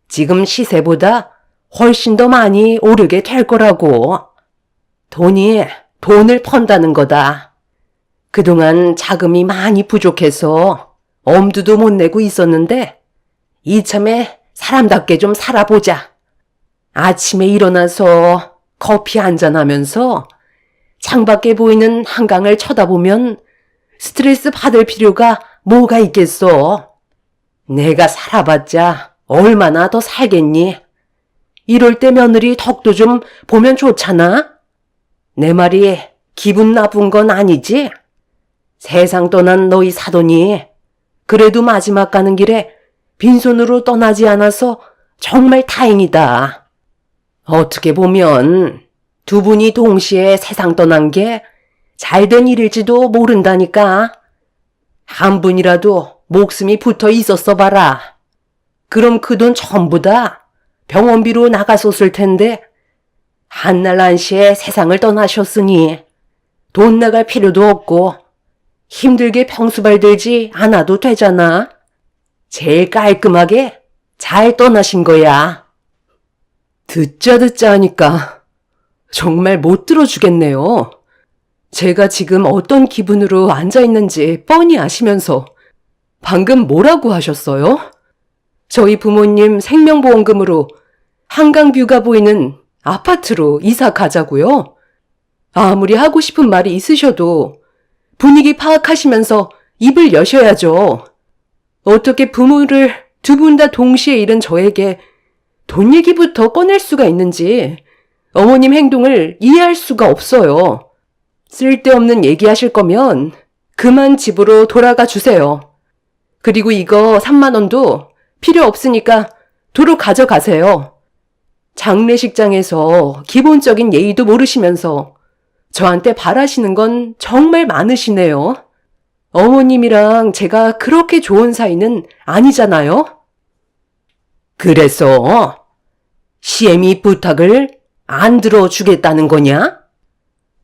[SPEAKER 3] 지금 시세보다 훨씬 더 많이 오르게 될 거라고. 돈이 돈을 펀다는 거다. 그동안 자금이 많이 부족해서 엄두도 못 내고 있었는데 이참에 사람답게 좀 살아보자. 아침에 일어나서 커피 한잔하면서 창밖에 보이는 한강을 쳐다보면 스트레스 받을 필요가 뭐가 있겠어. 내가 살아봤자 얼마나 더 살겠니? 이럴 때 며느리 덕도 좀 보면 좋잖아? 내 말이 기분 나쁜 건 아니지? 세상 떠난 너희 사돈이 그래도 마지막 가는 길에 빈손으로 떠나지 않아서 정말 다행이다. 어떻게 보면 두 분이 동시에 세상 떠난 게 잘된 일일지도 모른다니까. 한 분이라도 목숨이 붙어 있었어 봐라. 그럼 그 돈 전부 다 병원비로 나갔었을 텐데 한날 한시에 세상을 떠나셨으니 돈 나갈 필요도 없고 힘들게 병수발 들지 않아도 되잖아. 제일 깔끔하게 잘 떠나신 거야. 듣자 하니까 정말 못 들어주겠네요. 제가 지금 어떤 기분으로 앉아있는지 뻔히 아시면서 방금 뭐라고 하셨어요? 저희 부모님 생명보험금으로 한강뷰가 보이는 아파트로 이사 가자고요? 아무리 하고 싶은 말이 있으셔도 분위기 파악하시면서 입을 여셔야죠. 어떻게 부모를 두 분 다 동시에 잃은 저에게 돈 얘기부터 꺼낼 수가 있는지 어머님 행동을 이해할 수가 없어요. 쓸데없는 얘기하실 거면 그만 집으로 돌아가 주세요. 그리고 이거 3만 원도 필요 없으니까 도로 가져가세요. 장례식장에서 기본적인 예의도 모르시면서 저한테 바라시는 건 정말 많으시네요. 어머님이랑 제가 그렇게 좋은 사이는 아니잖아요. 그래서 시엠이 부탁을 안 들어주겠다는 거냐?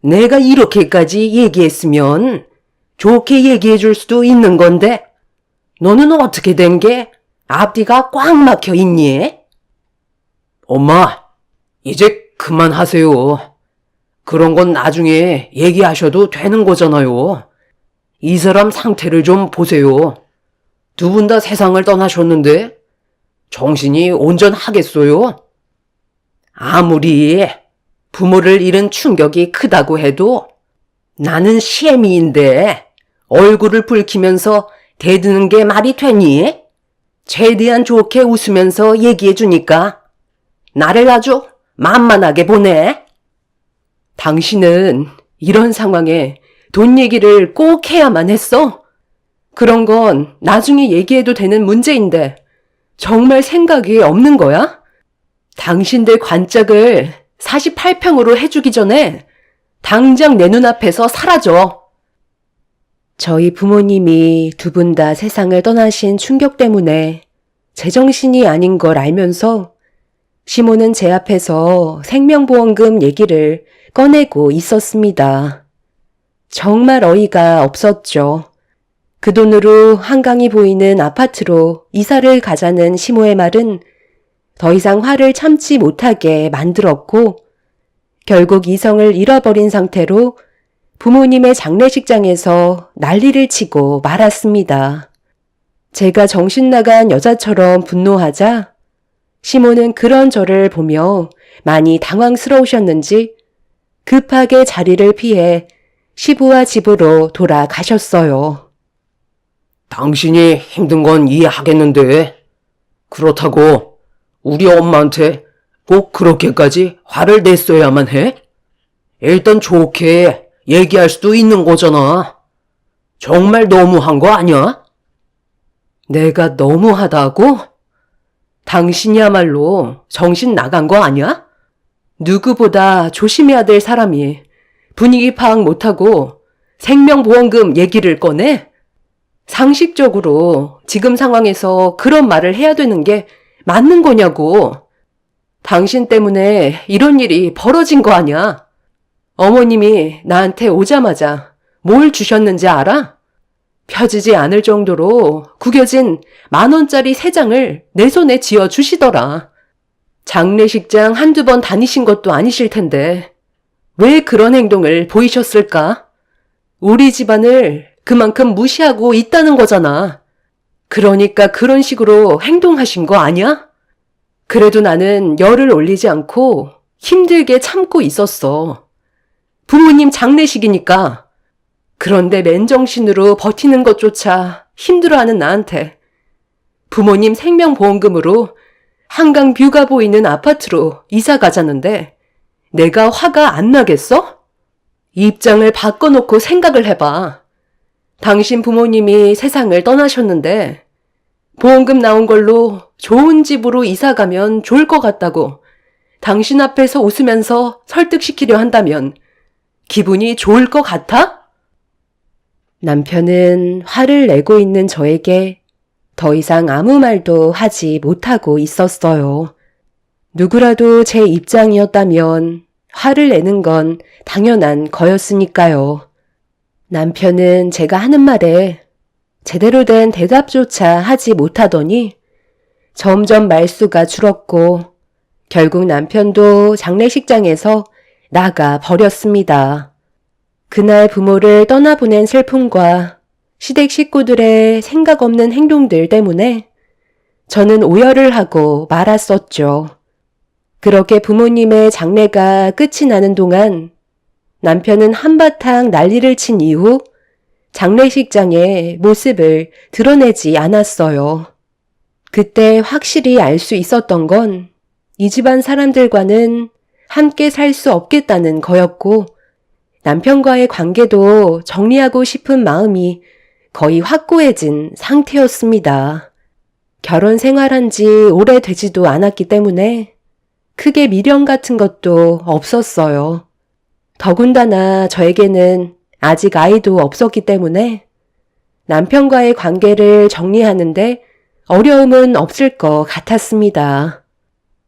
[SPEAKER 3] 내가 이렇게까지 얘기했으면 좋게 얘기해 줄 수도 있는 건데 너는 어떻게 된 게 앞뒤가 꽉 막혀 있니? 엄마, 이제 그만하세요. 그런 건 나중에 얘기하셔도 되는 거잖아요. 이 사람 상태를 좀 보세요. 두 분 다 세상을 떠나셨는데 정신이 온전하겠어요? 아무리 부모를 잃은 충격이 크다고 해도 나는 시애미인데 얼굴을 붉히면서 대드는 게 말이 되니? 최대한 좋게 웃으면서 얘기해 주니까 나를 아주 만만하게 보네. 당신은 이런 상황에 돈 얘기를 꼭 해야만 했어? 그런 건 나중에 얘기해도 되는 문제인데 정말 생각이 없는 거야? 당신들 관짝을 48평으로 해주기 전에 당장 내 눈앞에서 사라져. 저희 부모님이 두 분 다 세상을 떠나신 충격 때문에 제정신이 아닌 걸 알면서 시모는 제 앞에서 생명보험금 얘기를 꺼내고 있었습니다. 정말 어이가 없었죠. 그 돈으로 한강이 보이는 아파트로 이사를 가자는 시모의 말은 더 이상 화를 참지 못하게 만들었고 결국 이성을 잃어버린 상태로 부모님의 장례식장에서 난리를 치고 말았습니다. 제가 정신 나간 여자처럼 분노하자 시모는 그런 저를 보며 많이 당황스러우셨는지 급하게 자리를 피해 시부와 집으로 돌아가셨어요.
[SPEAKER 2] 당신이 힘든 건 이해하겠는데 그렇다고 우리 엄마한테 꼭 그렇게까지 화를 냈어야만 해? 일단 좋게 얘기할 수도 있는 거잖아. 정말 너무한 거 아니야?
[SPEAKER 3] 내가 너무하다고? 당신이야말로 정신 나간 거 아니야? 누구보다 조심해야 될 사람이 분위기 파악 못하고 생명보험금 얘기를 꺼내? 상식적으로 지금 상황에서 그런 말을 해야 되는 게 맞는 거냐고. 당신 때문에 이런 일이 벌어진 거 아니야. 어머님이 나한테 오자마자 뭘 주셨는지 알아? 펴지지 않을 정도로 구겨진 10,000원짜리 3장을 내 손에 쥐어 주시더라. 장례식장 한두 번 다니신 것도 아니실 텐데 왜 그런 행동을 보이셨을까? 우리 집안을 그만큼 무시하고 있다는 거잖아. 그러니까 그런 식으로 행동하신 거 아니야? 그래도 나는 열을 올리지 않고 힘들게 참고 있었어. 부모님 장례식이니까. 그런데 맨정신으로 버티는 것조차 힘들어하는 나한테 부모님 생명보험금으로 한강 뷰가 보이는 아파트로 이사 가자는데 내가 화가 안 나겠어? 입장을 바꿔놓고 생각을 해봐. 당신 부모님이 세상을 떠나셨는데 보험금 나온 걸로 좋은 집으로 이사 가면 좋을 것 같다고 당신 앞에서 웃으면서 설득시키려 한다면 기분이 좋을 것 같아? 남편은 화를 내고 있는 저에게 더 이상 아무 말도 하지 못하고 있었어요. 누구라도 제 입장이었다면 화를 내는 건 당연한 거였으니까요. 남편은 제가 하는 말에 제대로 된 대답조차 하지 못하더니 점점 말수가 줄었고 결국 남편도 장례식장에서 나가 버렸습니다. 그날 부모를 떠나보낸 슬픔과 시댁 식구들의 생각 없는 행동들 때문에 저는 오열을 하고 말았었죠. 그렇게 부모님의 장례가 끝이 나는 동안 남편은 한바탕 난리를 친 이후 장례식장의 모습을 드러내지 않았어요. 그때 확실히 알 수 있었던 건 이 집안 사람들과는 함께 살 수 없겠다는 거였고 남편과의 관계도 정리하고 싶은 마음이 거의 확고해진 상태였습니다. 결혼 생활한 지 오래되지도 않았기 때문에 크게 미련 같은 것도 없었어요. 더군다나 저에게는 아직 아이도 없었기 때문에 남편과의 관계를 정리하는데 어려움은 없을 것 같았습니다.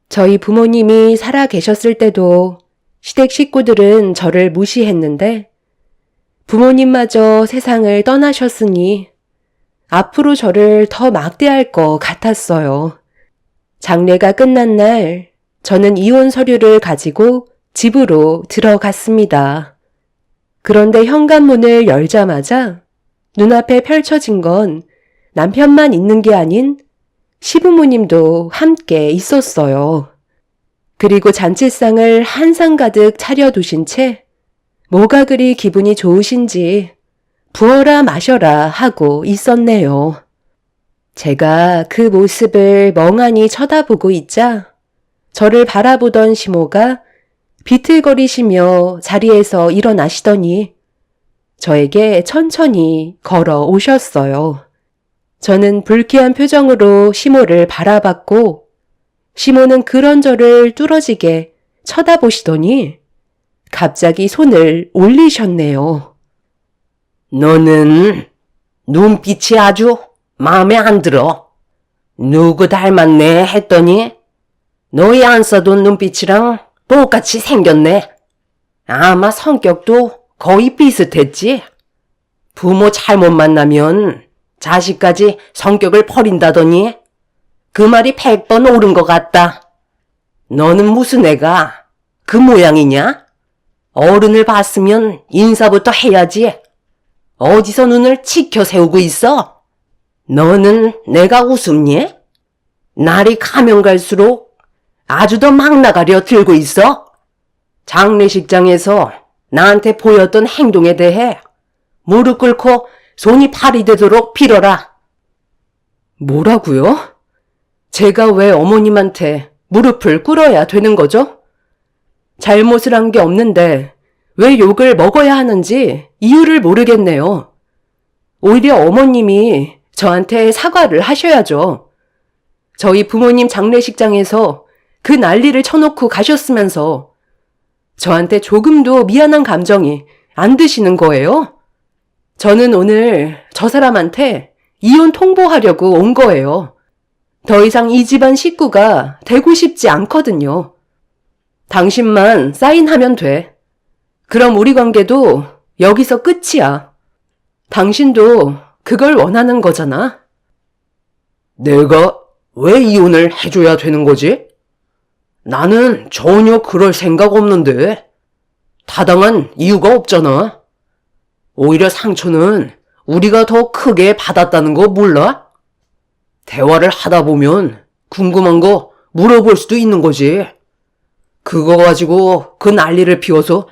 [SPEAKER 3] 저희 부모님이 살아 계셨을 때도 시댁 식구들은 저를 무시했는데 부모님마저 세상을 떠나셨으니 앞으로 저를 더 막대할 것 같았어요. 장례가 끝난 날 저는 이혼 서류를 가지고 집으로 들어갔습니다. 그런데 현관문을 열자마자 눈앞에 펼쳐진 건 남편만 있는 게 아닌 시부모님도 함께 있었어요. 그리고 잔치상을 한 상 가득 차려두신 채 뭐가 그리 기분이 좋으신지 부어라 마셔라 하고 있었네요. 제가 그 모습을 멍하니 쳐다보고 있자 저를 바라보던 시모가 비틀거리시며 자리에서 일어나시더니 저에게 천천히 걸어오셨어요. 저는 불쾌한 표정으로 시모를 바라봤고 시모는 그런 저를 뚫어지게 쳐다보시더니 갑자기 손을 올리셨네요.
[SPEAKER 2] 너는 눈빛이 아주 마음에 안 들어. 누구 닮았네 했더니 너희 안 써둔 눈빛이랑 똑같이 생겼네. 아마 성격도 거의 비슷했지. 부모 잘못 만나면 자식까지 성격을 버린다더니 그 말이 100번 옳은 것 같다. 너는 무슨 애가 그 모양이냐? 어른을 봤으면 인사부터 해야지. 어디서 눈을 치켜 세우고 있어? 너는 내가 우습니? 날이 가면 갈수록 아주 더 막 나가려 들고 있어. 장례식장에서 나한테 보였던 행동에 대해 무릎 꿇고 손이 발이 되도록 빌어라.
[SPEAKER 3] 뭐라고요? 제가 왜 어머님한테 무릎을 꿇어야 되는 거죠? 잘못을 한 게 없는데 왜 욕을 먹어야 하는지 이유를 모르겠네요. 오히려 어머님이 저한테 사과를 하셔야죠. 저희 부모님 장례식장에서 그 난리를 쳐놓고 가셨으면서 저한테 조금도 미안한 감정이 안 드시는 거예요? 저는 오늘 저 사람한테 이혼 통보하려고 온 거예요. 더 이상 이 집안 식구가 되고 싶지 않거든요. 당신만 사인하면 돼. 그럼 우리 관계도 여기서 끝이야. 당신도 그걸 원하는 거잖아.
[SPEAKER 2] 내가 왜 이혼을 해줘야 되는 거지? 나는 전혀 그럴 생각 없는데. 타당한 이유가 없잖아. 오히려 상처는 우리가 더 크게 받았다는 거 몰라? 대화를 하다 보면 궁금한 거 물어볼 수도 있는 거지. 그거 가지고 그 난리를 피워서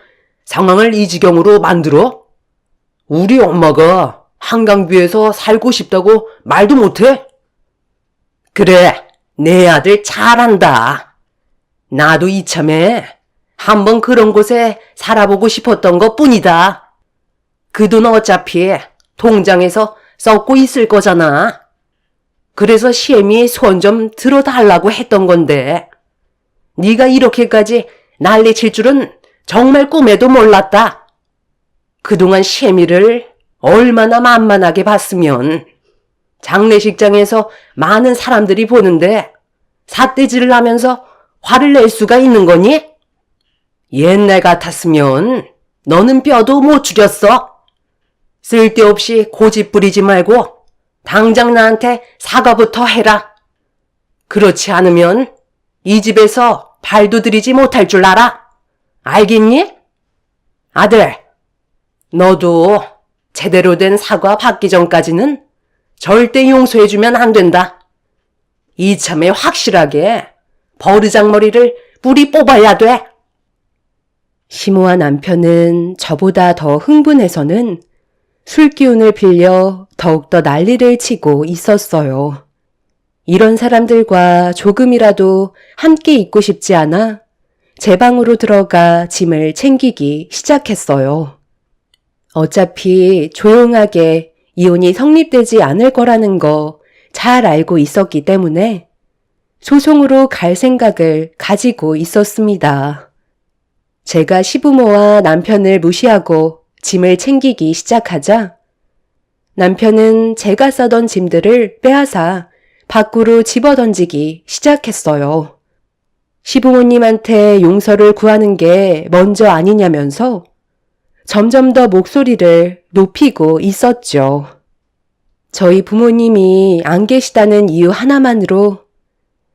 [SPEAKER 2] 상황을 이 지경으로 만들어? 우리 엄마가 한강뷰에서 살고 싶다고 말도 못해? 그래, 내 아들 잘한다. 나도 이참에 한번 그런 곳에 살아보고 싶었던 것 뿐이다. 그 돈 어차피 통장에서 썩고 있을 거잖아.
[SPEAKER 3] 그래서 시엠이 손 좀 들어달라고 했던 건데 네가 이렇게까지 난리칠 줄은 정말 꿈에도 몰랐다. 그동안 시엠이를 얼마나 만만하게 봤으면 장례식장에서 많은 사람들이 보는데 삿대질을 하면서 화를 낼 수가 있는 거니? 옛날 같았으면 너는 뼈도 못 추렸어. 쓸데없이 고집 부리지 말고 당장 나한테 사과부터 해라. 그렇지 않으면 이 집에서 발도 들이지 못할 줄 알아. 알겠니? 아들, 너도 제대로 된 사과 받기 전까지는 절대 용서해주면 안 된다. 이참에 확실하게 버르장머리를 뿌리 뽑아야 돼.
[SPEAKER 2] 시모와 남편은 저보다 더 흥분해서는 술기운을 빌려 더욱더 난리를 치고 있었어요. 이런 사람들과 조금이라도 함께 있고 싶지 않아 제 방으로 들어가 짐을 챙기기 시작했어요. 어차피 조용하게 이혼이 성립되지 않을 거라는 거 잘 알고 있었기 때문에 소송으로 갈 생각을 가지고 있었습니다. 제가 시부모와 남편을 무시하고 짐을 챙기기 시작하자 남편은 제가 싸던 짐들을 빼앗아 밖으로 집어던지기 시작했어요. 시부모님한테 용서를 구하는 게 먼저 아니냐면서 점점 더 목소리를 높이고 있었죠. 저희 부모님이 안 계시다는 이유 하나만으로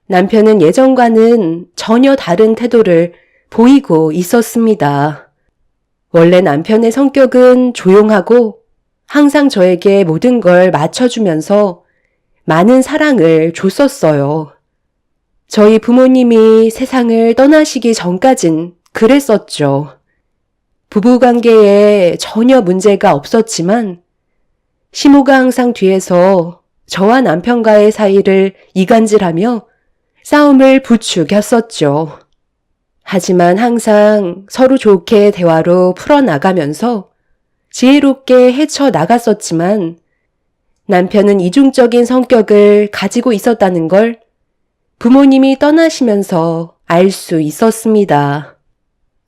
[SPEAKER 2] 남편은 예전과는 전혀 다른 태도를 보이고 있었습니다. 원래 남편의 성격은 조용하고 항상 저에게 모든 걸 맞춰주면서 많은 사랑을 줬었어요. 저희 부모님이 세상을 떠나시기 전까진 그랬었죠. 부부관계에 전혀 문제가 없었지만 시모가 항상 뒤에서 저와 남편과의 사이를 이간질하며 싸움을 부추겼었죠. 하지만 항상 서로 좋게 대화로 풀어나가면서 지혜롭게 헤쳐나갔었지만 남편은 이중적인 성격을 가지고 있었다는 걸 부모님이 떠나시면서 알 수 있었습니다.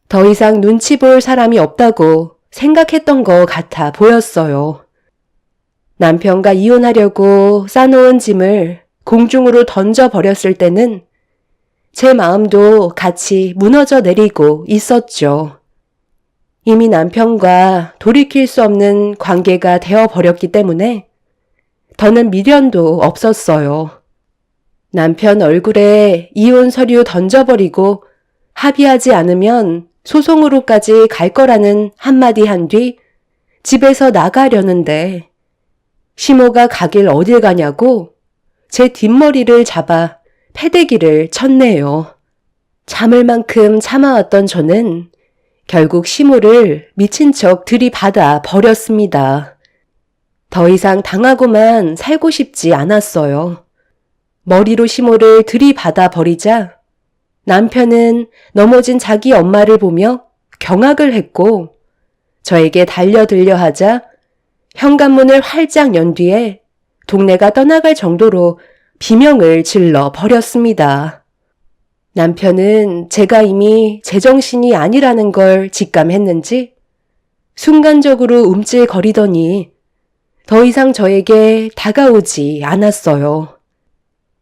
[SPEAKER 2] 더 이상 눈치 볼 사람이 없다고 생각했던 것 같아 보였어요. 남편과 이혼하려고 싸놓은 짐을 공중으로 던져버렸을 때는 제 마음도 같이 무너져 내리고 있었죠. 이미 남편과 돌이킬 수 없는 관계가 되어버렸기 때문에 더는 미련도 없었어요. 남편 얼굴에 이혼 서류 던져버리고 합의하지 않으면 소송으로까지 갈 거라는 한마디 한 뒤 집에서 나가려는데 시모가 가길 어딜 가냐고 제 뒷머리를 잡아 패대기를 쳤네요. 참을 만큼 참아왔던 저는 결국 시모를 미친 척 들이받아 버렸습니다. 더 이상 당하고만 살고 싶지 않았어요. 머리로 시모를 들이받아 버리자 남편은 넘어진 자기 엄마를 보며 경악을 했고 저에게 달려들려 하자 현관문을 활짝 연 뒤에 동네가 떠나갈 정도로 비명을 질러 버렸습니다. 남편은 제가 이미 제정신이 아니라는 걸 직감했는지 순간적으로 움찔거리더니 더 이상 저에게 다가오지 않았어요.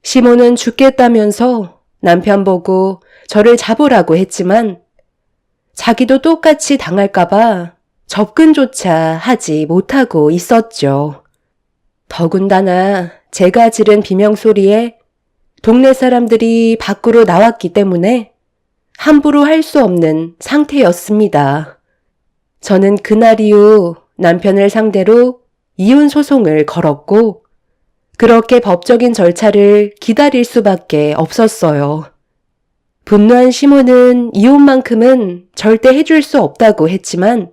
[SPEAKER 2] 시모는 죽겠다면서 남편 보고 저를 잡으라고 했지만 자기도 똑같이 당할까봐 접근조차 하지 못하고 있었죠. 더군다나 제가 지른 비명소리에 동네 사람들이 밖으로 나왔기 때문에 함부로 할 수 없는 상태였습니다. 저는 그날 이후 남편을 상대로 이혼 소송을 걸었고 그렇게 법적인 절차를 기다릴 수밖에 없었어요. 분노한 시모는 이혼만큼은 절대 해줄 수 없다고 했지만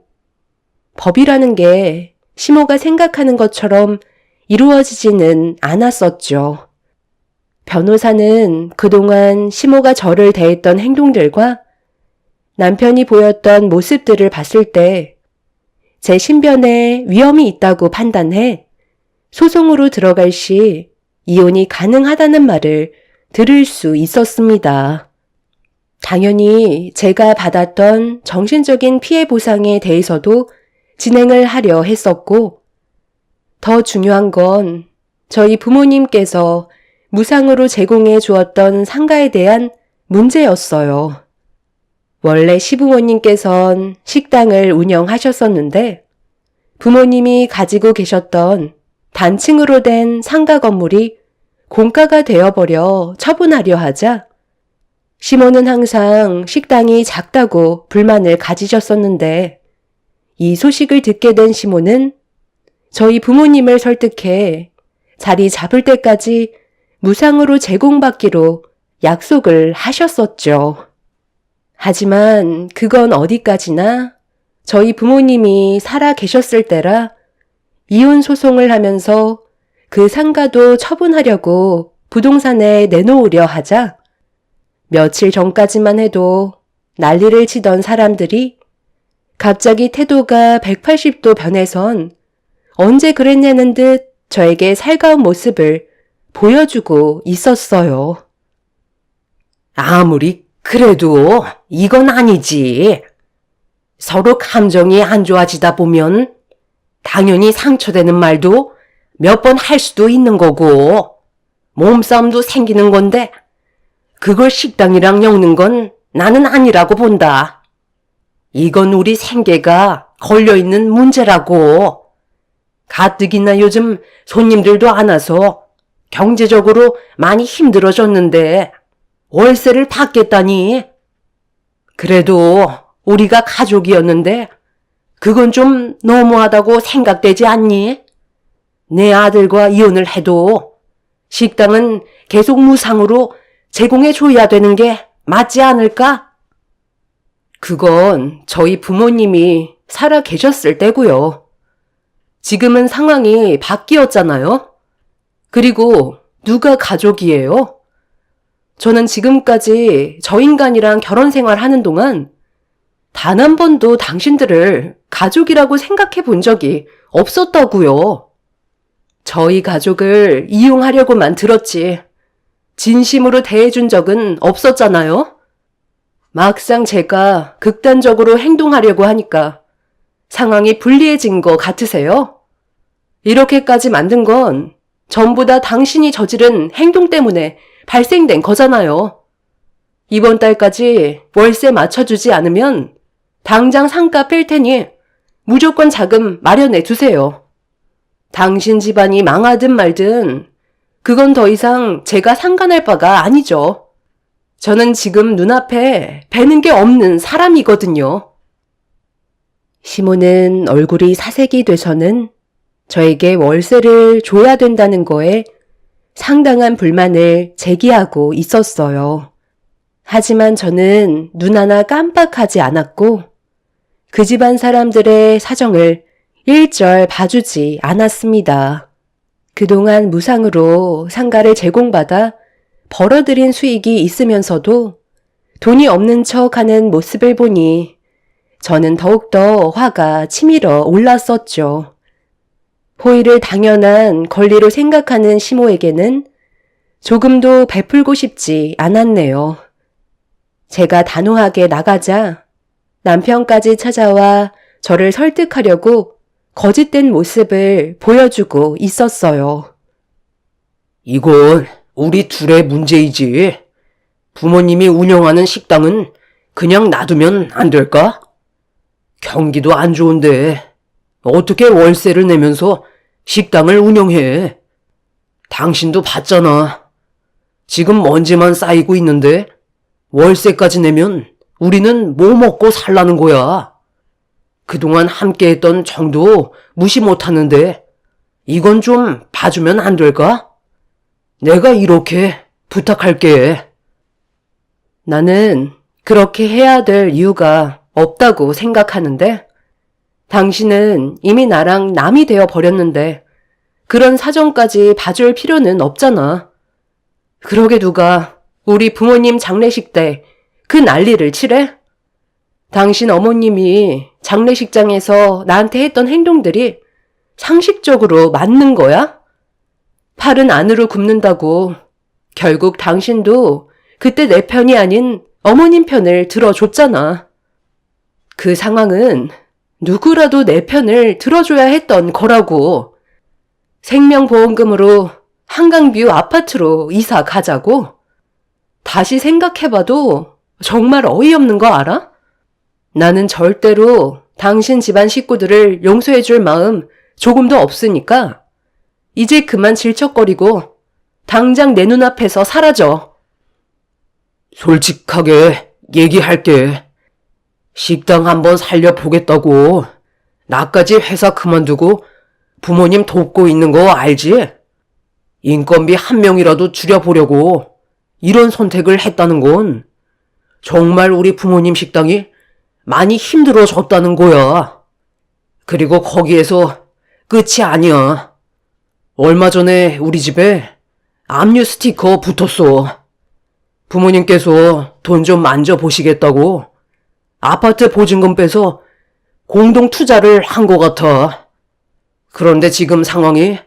[SPEAKER 2] 법이라는 게 시모가 생각하는 것처럼 이루어지지는 않았었죠. 변호사는 그동안 시모가 저를 대했던 행동들과 남편이 보였던 모습들을 봤을 때 제 신변에 위험이 있다고 판단해 소송으로 들어갈 시
[SPEAKER 3] 이혼이 가능하다는 말을 들을 수 있었습니다. 당연히 제가 받았던 정신적인 피해 보상에 대해서도 진행을 하려 했었고, 더 중요한 건 저희 부모님께서 무상으로 제공해 주었던 상가에 대한 문제였어요. 원래 시부모님께선 식당을 운영하셨었는데 부모님이 가지고 계셨던 단층으로 된 상가 건물이 공가가 되어버려 처분하려 하자 시모는 항상 식당이 작다고 불만을 가지셨었는데 이 소식을 듣게 된 시모는 저희 부모님을 설득해 자리 잡을 때까지 무상으로 제공받기로 약속을 하셨었죠. 하지만 그건 어디까지나 저희 부모님이 살아 계셨을 때라 이혼 소송을 하면서 그 상가도 처분하려고 부동산에 내놓으려 하자 며칠 전까지만 해도 난리를 치던 사람들이 갑자기 태도가 180도 변해선 언제 그랬냐는 듯 저에게 살가운 모습을 보여주고 있었어요.
[SPEAKER 2] 아무리 그래도 이건 아니지. 서로 감정이 안 좋아지다 보면 당연히 상처되는 말도 몇 번 할 수도 있는 거고 몸싸움도 생기는 건데 그걸 식당이랑 엮는 건 나는 아니라고 본다. 이건 우리 생계가 걸려있는 문제라고. 가뜩이나 요즘 손님들도 안 와서 경제적으로 많이 힘들어졌는데 월세를 받겠다니. 그래도 우리가 가족이었는데 그건 좀 너무하다고 생각되지 않니? 내 아들과 이혼을 해도 식당은 계속 무상으로 제공해 줘야 되는 게 맞지 않을까?
[SPEAKER 3] 그건 저희 부모님이 살아 계셨을 때고요. 지금은 상황이 바뀌었잖아요. 그리고 누가 가족이에요? 저는 지금까지 저 인간이랑 결혼 생활하는 동안 단 한 번도 당신들을 가족이라고 생각해 본 적이 없었다고요. 저희 가족을 이용하려고만 들었지 진심으로 대해준 적은 없었잖아요. 막상 제가 극단적으로 행동하려고 하니까 상황이 불리해진 거 같으세요? 이렇게까지 만든 건 전부 다 당신이 저지른 행동 때문에 발생된 거잖아요. 이번 달까지 월세 맞춰주지 않으면 당장 상가 뺄 테니 무조건 자금 마련해 두세요. 당신 집안이 망하든 말든 그건 더 이상 제가 상관할 바가 아니죠. 저는 지금 눈앞에 뵈는 게 없는 사람이거든요. 시모는 얼굴이 사색이 돼서는 저에게 월세를 줘야 된다는 거에 상당한 불만을 제기하고 있었어요. 하지만 저는 눈 하나 깜빡하지 않았고 그 집안 사람들의 사정을 일절 봐주지 않았습니다. 그동안 무상으로 상가를 제공받아 벌어들인 수익이 있으면서도 돈이 없는 척하는 모습을 보니 저는 더욱더 화가 치밀어 올랐었죠. 호의를 당연한 권리로 생각하는 시모에게는 조금도 베풀고 싶지 않았네요. 제가 단호하게 나가자 남편까지 찾아와 저를 설득하려고 거짓된 모습을 보여주고 있었어요.
[SPEAKER 2] 이건 우리 둘의 문제이지. 부모님이 운영하는 식당은 그냥 놔두면 안 될까? 경기도 안 좋은데 어떻게 월세를 내면서 식당을 운영해? 당신도 봤잖아. 지금 먼지만 쌓이고 있는데 월세까지 내면 우리는 뭐 먹고 살라는 거야. 그동안 함께했던 정도 무시 못하는데 이건 좀 봐주면 안 될까? 내가 이렇게 부탁할게.
[SPEAKER 3] 나는 그렇게 해야 될 이유가 없다고 생각하는데 당신은 이미 나랑 남이 되어 버렸는데 그런 사정까지 봐줄 필요는 없잖아. 그러게 누가 우리 부모님 장례식 때 그 난리를 치래? 당신 어머님이 장례식장에서 나한테 했던 행동들이 상식적으로 맞는 거야? 팔은 안으로 굽는다고 결국 당신도 그때 내 편이 아닌 어머님 편을 들어줬잖아. 그 상황은 누구라도 내 편을 들어줘야 했던 거라고. 생명보험금으로 한강뷰 아파트로 이사 가자고? 다시 생각해봐도 정말 어이없는 거 알아? 나는 절대로 당신 집안 식구들을 용서해줄 마음 조금도 없으니까 이제 그만 질척거리고 당장 내 눈앞에서 사라져.
[SPEAKER 2] 솔직하게 얘기할게. 식당 한번 살려보겠다고 나까지 회사 그만두고 부모님 돕고 있는 거 알지? 인건비 한 명이라도 줄여보려고 이런 선택을 했다는 건 정말 우리 부모님 식당이 많이 힘들어졌다는 거야. 그리고 거기에서 끝이 아니야. 얼마 전에 우리 집에 압류 스티커 붙었어. 부모님께서 돈 좀 만져보시겠다고 아파트 보증금 빼서 공동 투자를 한 것 같아. 그런데 지금 상황이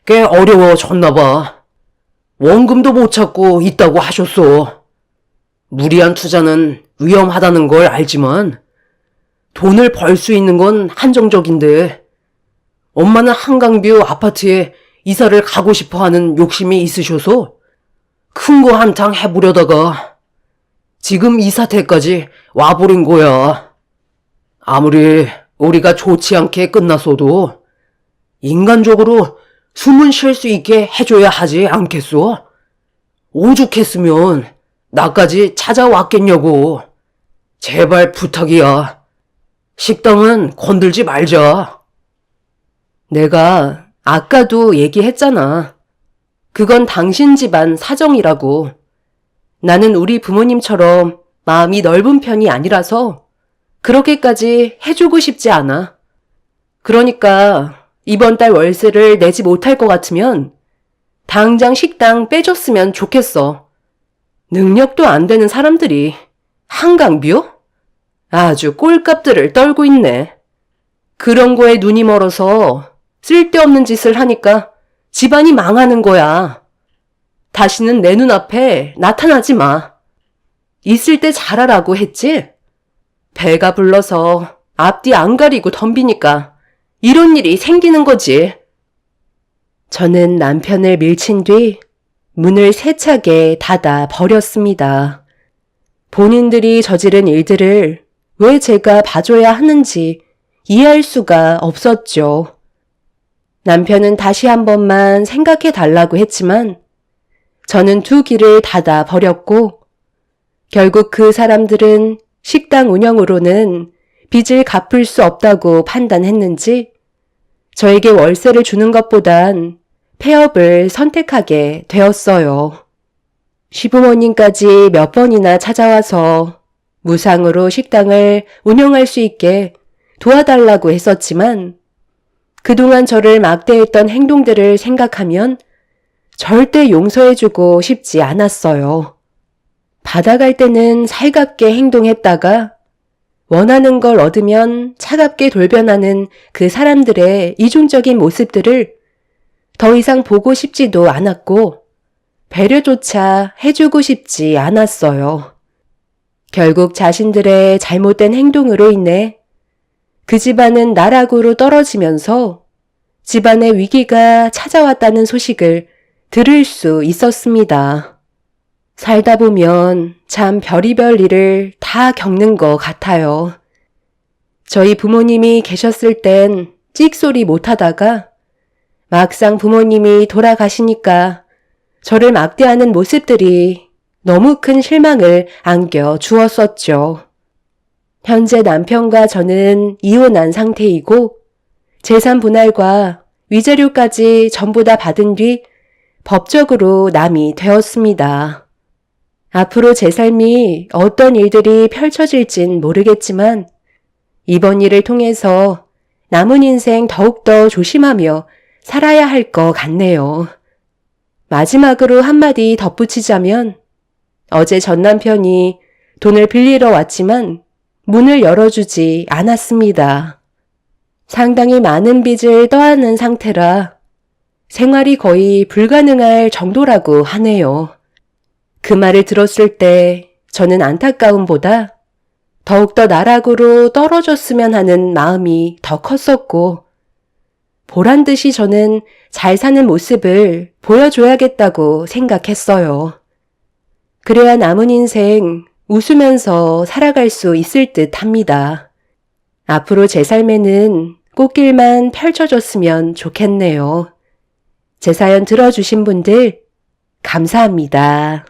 [SPEAKER 2] 꽤 어려워졌나 봐. 원금도 못 찾고 있다고 하셨어. 무리한 투자는 위험하다는 걸 알지만 돈을 벌 수 있는 건 한정적인데 엄마는 한강뷰 아파트에 이사를 가고 싶어 하는 욕심이 있으셔서 큰 거 한탕 해보려다가 지금 이 사태까지 와버린 거야. 아무리 우리가 좋지 않게 끝났어도 인간적으로 숨은 쉴 수 있게 해줘야 하지 않겠어? 오죽했으면 나까지 찾아왔겠냐고. 제발 부탁이야. 식당은 건들지 말자.
[SPEAKER 3] 내가 아까도 얘기했잖아. 그건 당신 집안 사정이라고. 나는 우리 부모님처럼 마음이 넓은 편이 아니라서 그렇게까지 해주고 싶지 않아. 그러니까 이번 달 월세를 내지 못할 것 같으면 당장 식당 빼줬으면 좋겠어. 능력도 안 되는 사람들이 한강뷰? 아주 꼴값들을 떨고 있네. 그런 거에 눈이 멀어서 쓸데없는 짓을 하니까 집안이 망하는 거야. 다시는 내 눈앞에 나타나지 마. 있을 때 잘하라고 했지? 배가 불러서 앞뒤 안 가리고 덤비니까 이런 일이 생기는 거지. 저는 남편을 밀친 뒤 문을 세차게 닫아 버렸습니다. 본인들이 저지른 일들을 왜 제가 봐줘야 하는지 이해할 수가 없었죠. 남편은 다시 한 번만 생각해 달라고 했지만 저는 두 귀를 닫아 버렸고 결국 그 사람들은 식당 운영으로는 빚을 갚을 수 없다고 판단했는지 저에게 월세를 주는 것보단 폐업을 선택하게 되었어요. 시부모님까지 몇 번이나 찾아와서 무상으로 식당을 운영할 수 있게 도와달라고 했었지만 그동안 저를 막대했던 행동들을 생각하면 절대 용서해주고 싶지 않았어요. 받아갈 때는 살갑게 행동했다가 원하는 걸 얻으면 차갑게 돌변하는 그 사람들의 이중적인 모습들을 더 이상 보고 싶지도 않았고 배려조차 해주고 싶지 않았어요. 결국 자신들의 잘못된 행동으로 인해 그 집안은 나락으로 떨어지면서 집안의 위기가 찾아왔다는 소식을 들을 수 있었습니다. 살다 보면 참 별의별 일을 다 겪는 것 같아요. 저희 부모님이 계셨을 땐 찍소리 못하다가 막상 부모님이 돌아가시니까 저를 막대하는 모습들이 너무 큰 실망을 안겨 주었었죠. 현재 남편과 저는 이혼한 상태이고 재산 분할과 위자료까지 전부 다 받은 뒤 법적으로 남이 되었습니다. 앞으로 제 삶이 어떤 일들이 펼쳐질진 모르겠지만 이번 일을 통해서 남은 인생 더욱더 조심하며 살아야 할 것 같네요. 마지막으로 한마디 덧붙이자면 어제 전 남편이 돈을 빌리러 왔지만 문을 열어주지 않았습니다. 상당히 많은 빚을 떠안은 상태라 생활이 거의 불가능할 정도라고 하네요. 그 말을 들었을 때 저는 안타까움보다 더욱더 나락으로 떨어졌으면 하는 마음이 더 컸었고, 보란 듯이 저는 잘 사는 모습을 보여줘야겠다고 생각했어요. 그래야 남은 인생 웃으면서 살아갈 수 있을 듯 합니다. 앞으로 제 삶에는 꽃길만 펼쳐졌으면 좋겠네요. 제 사연 들어주신 분들 감사합니다.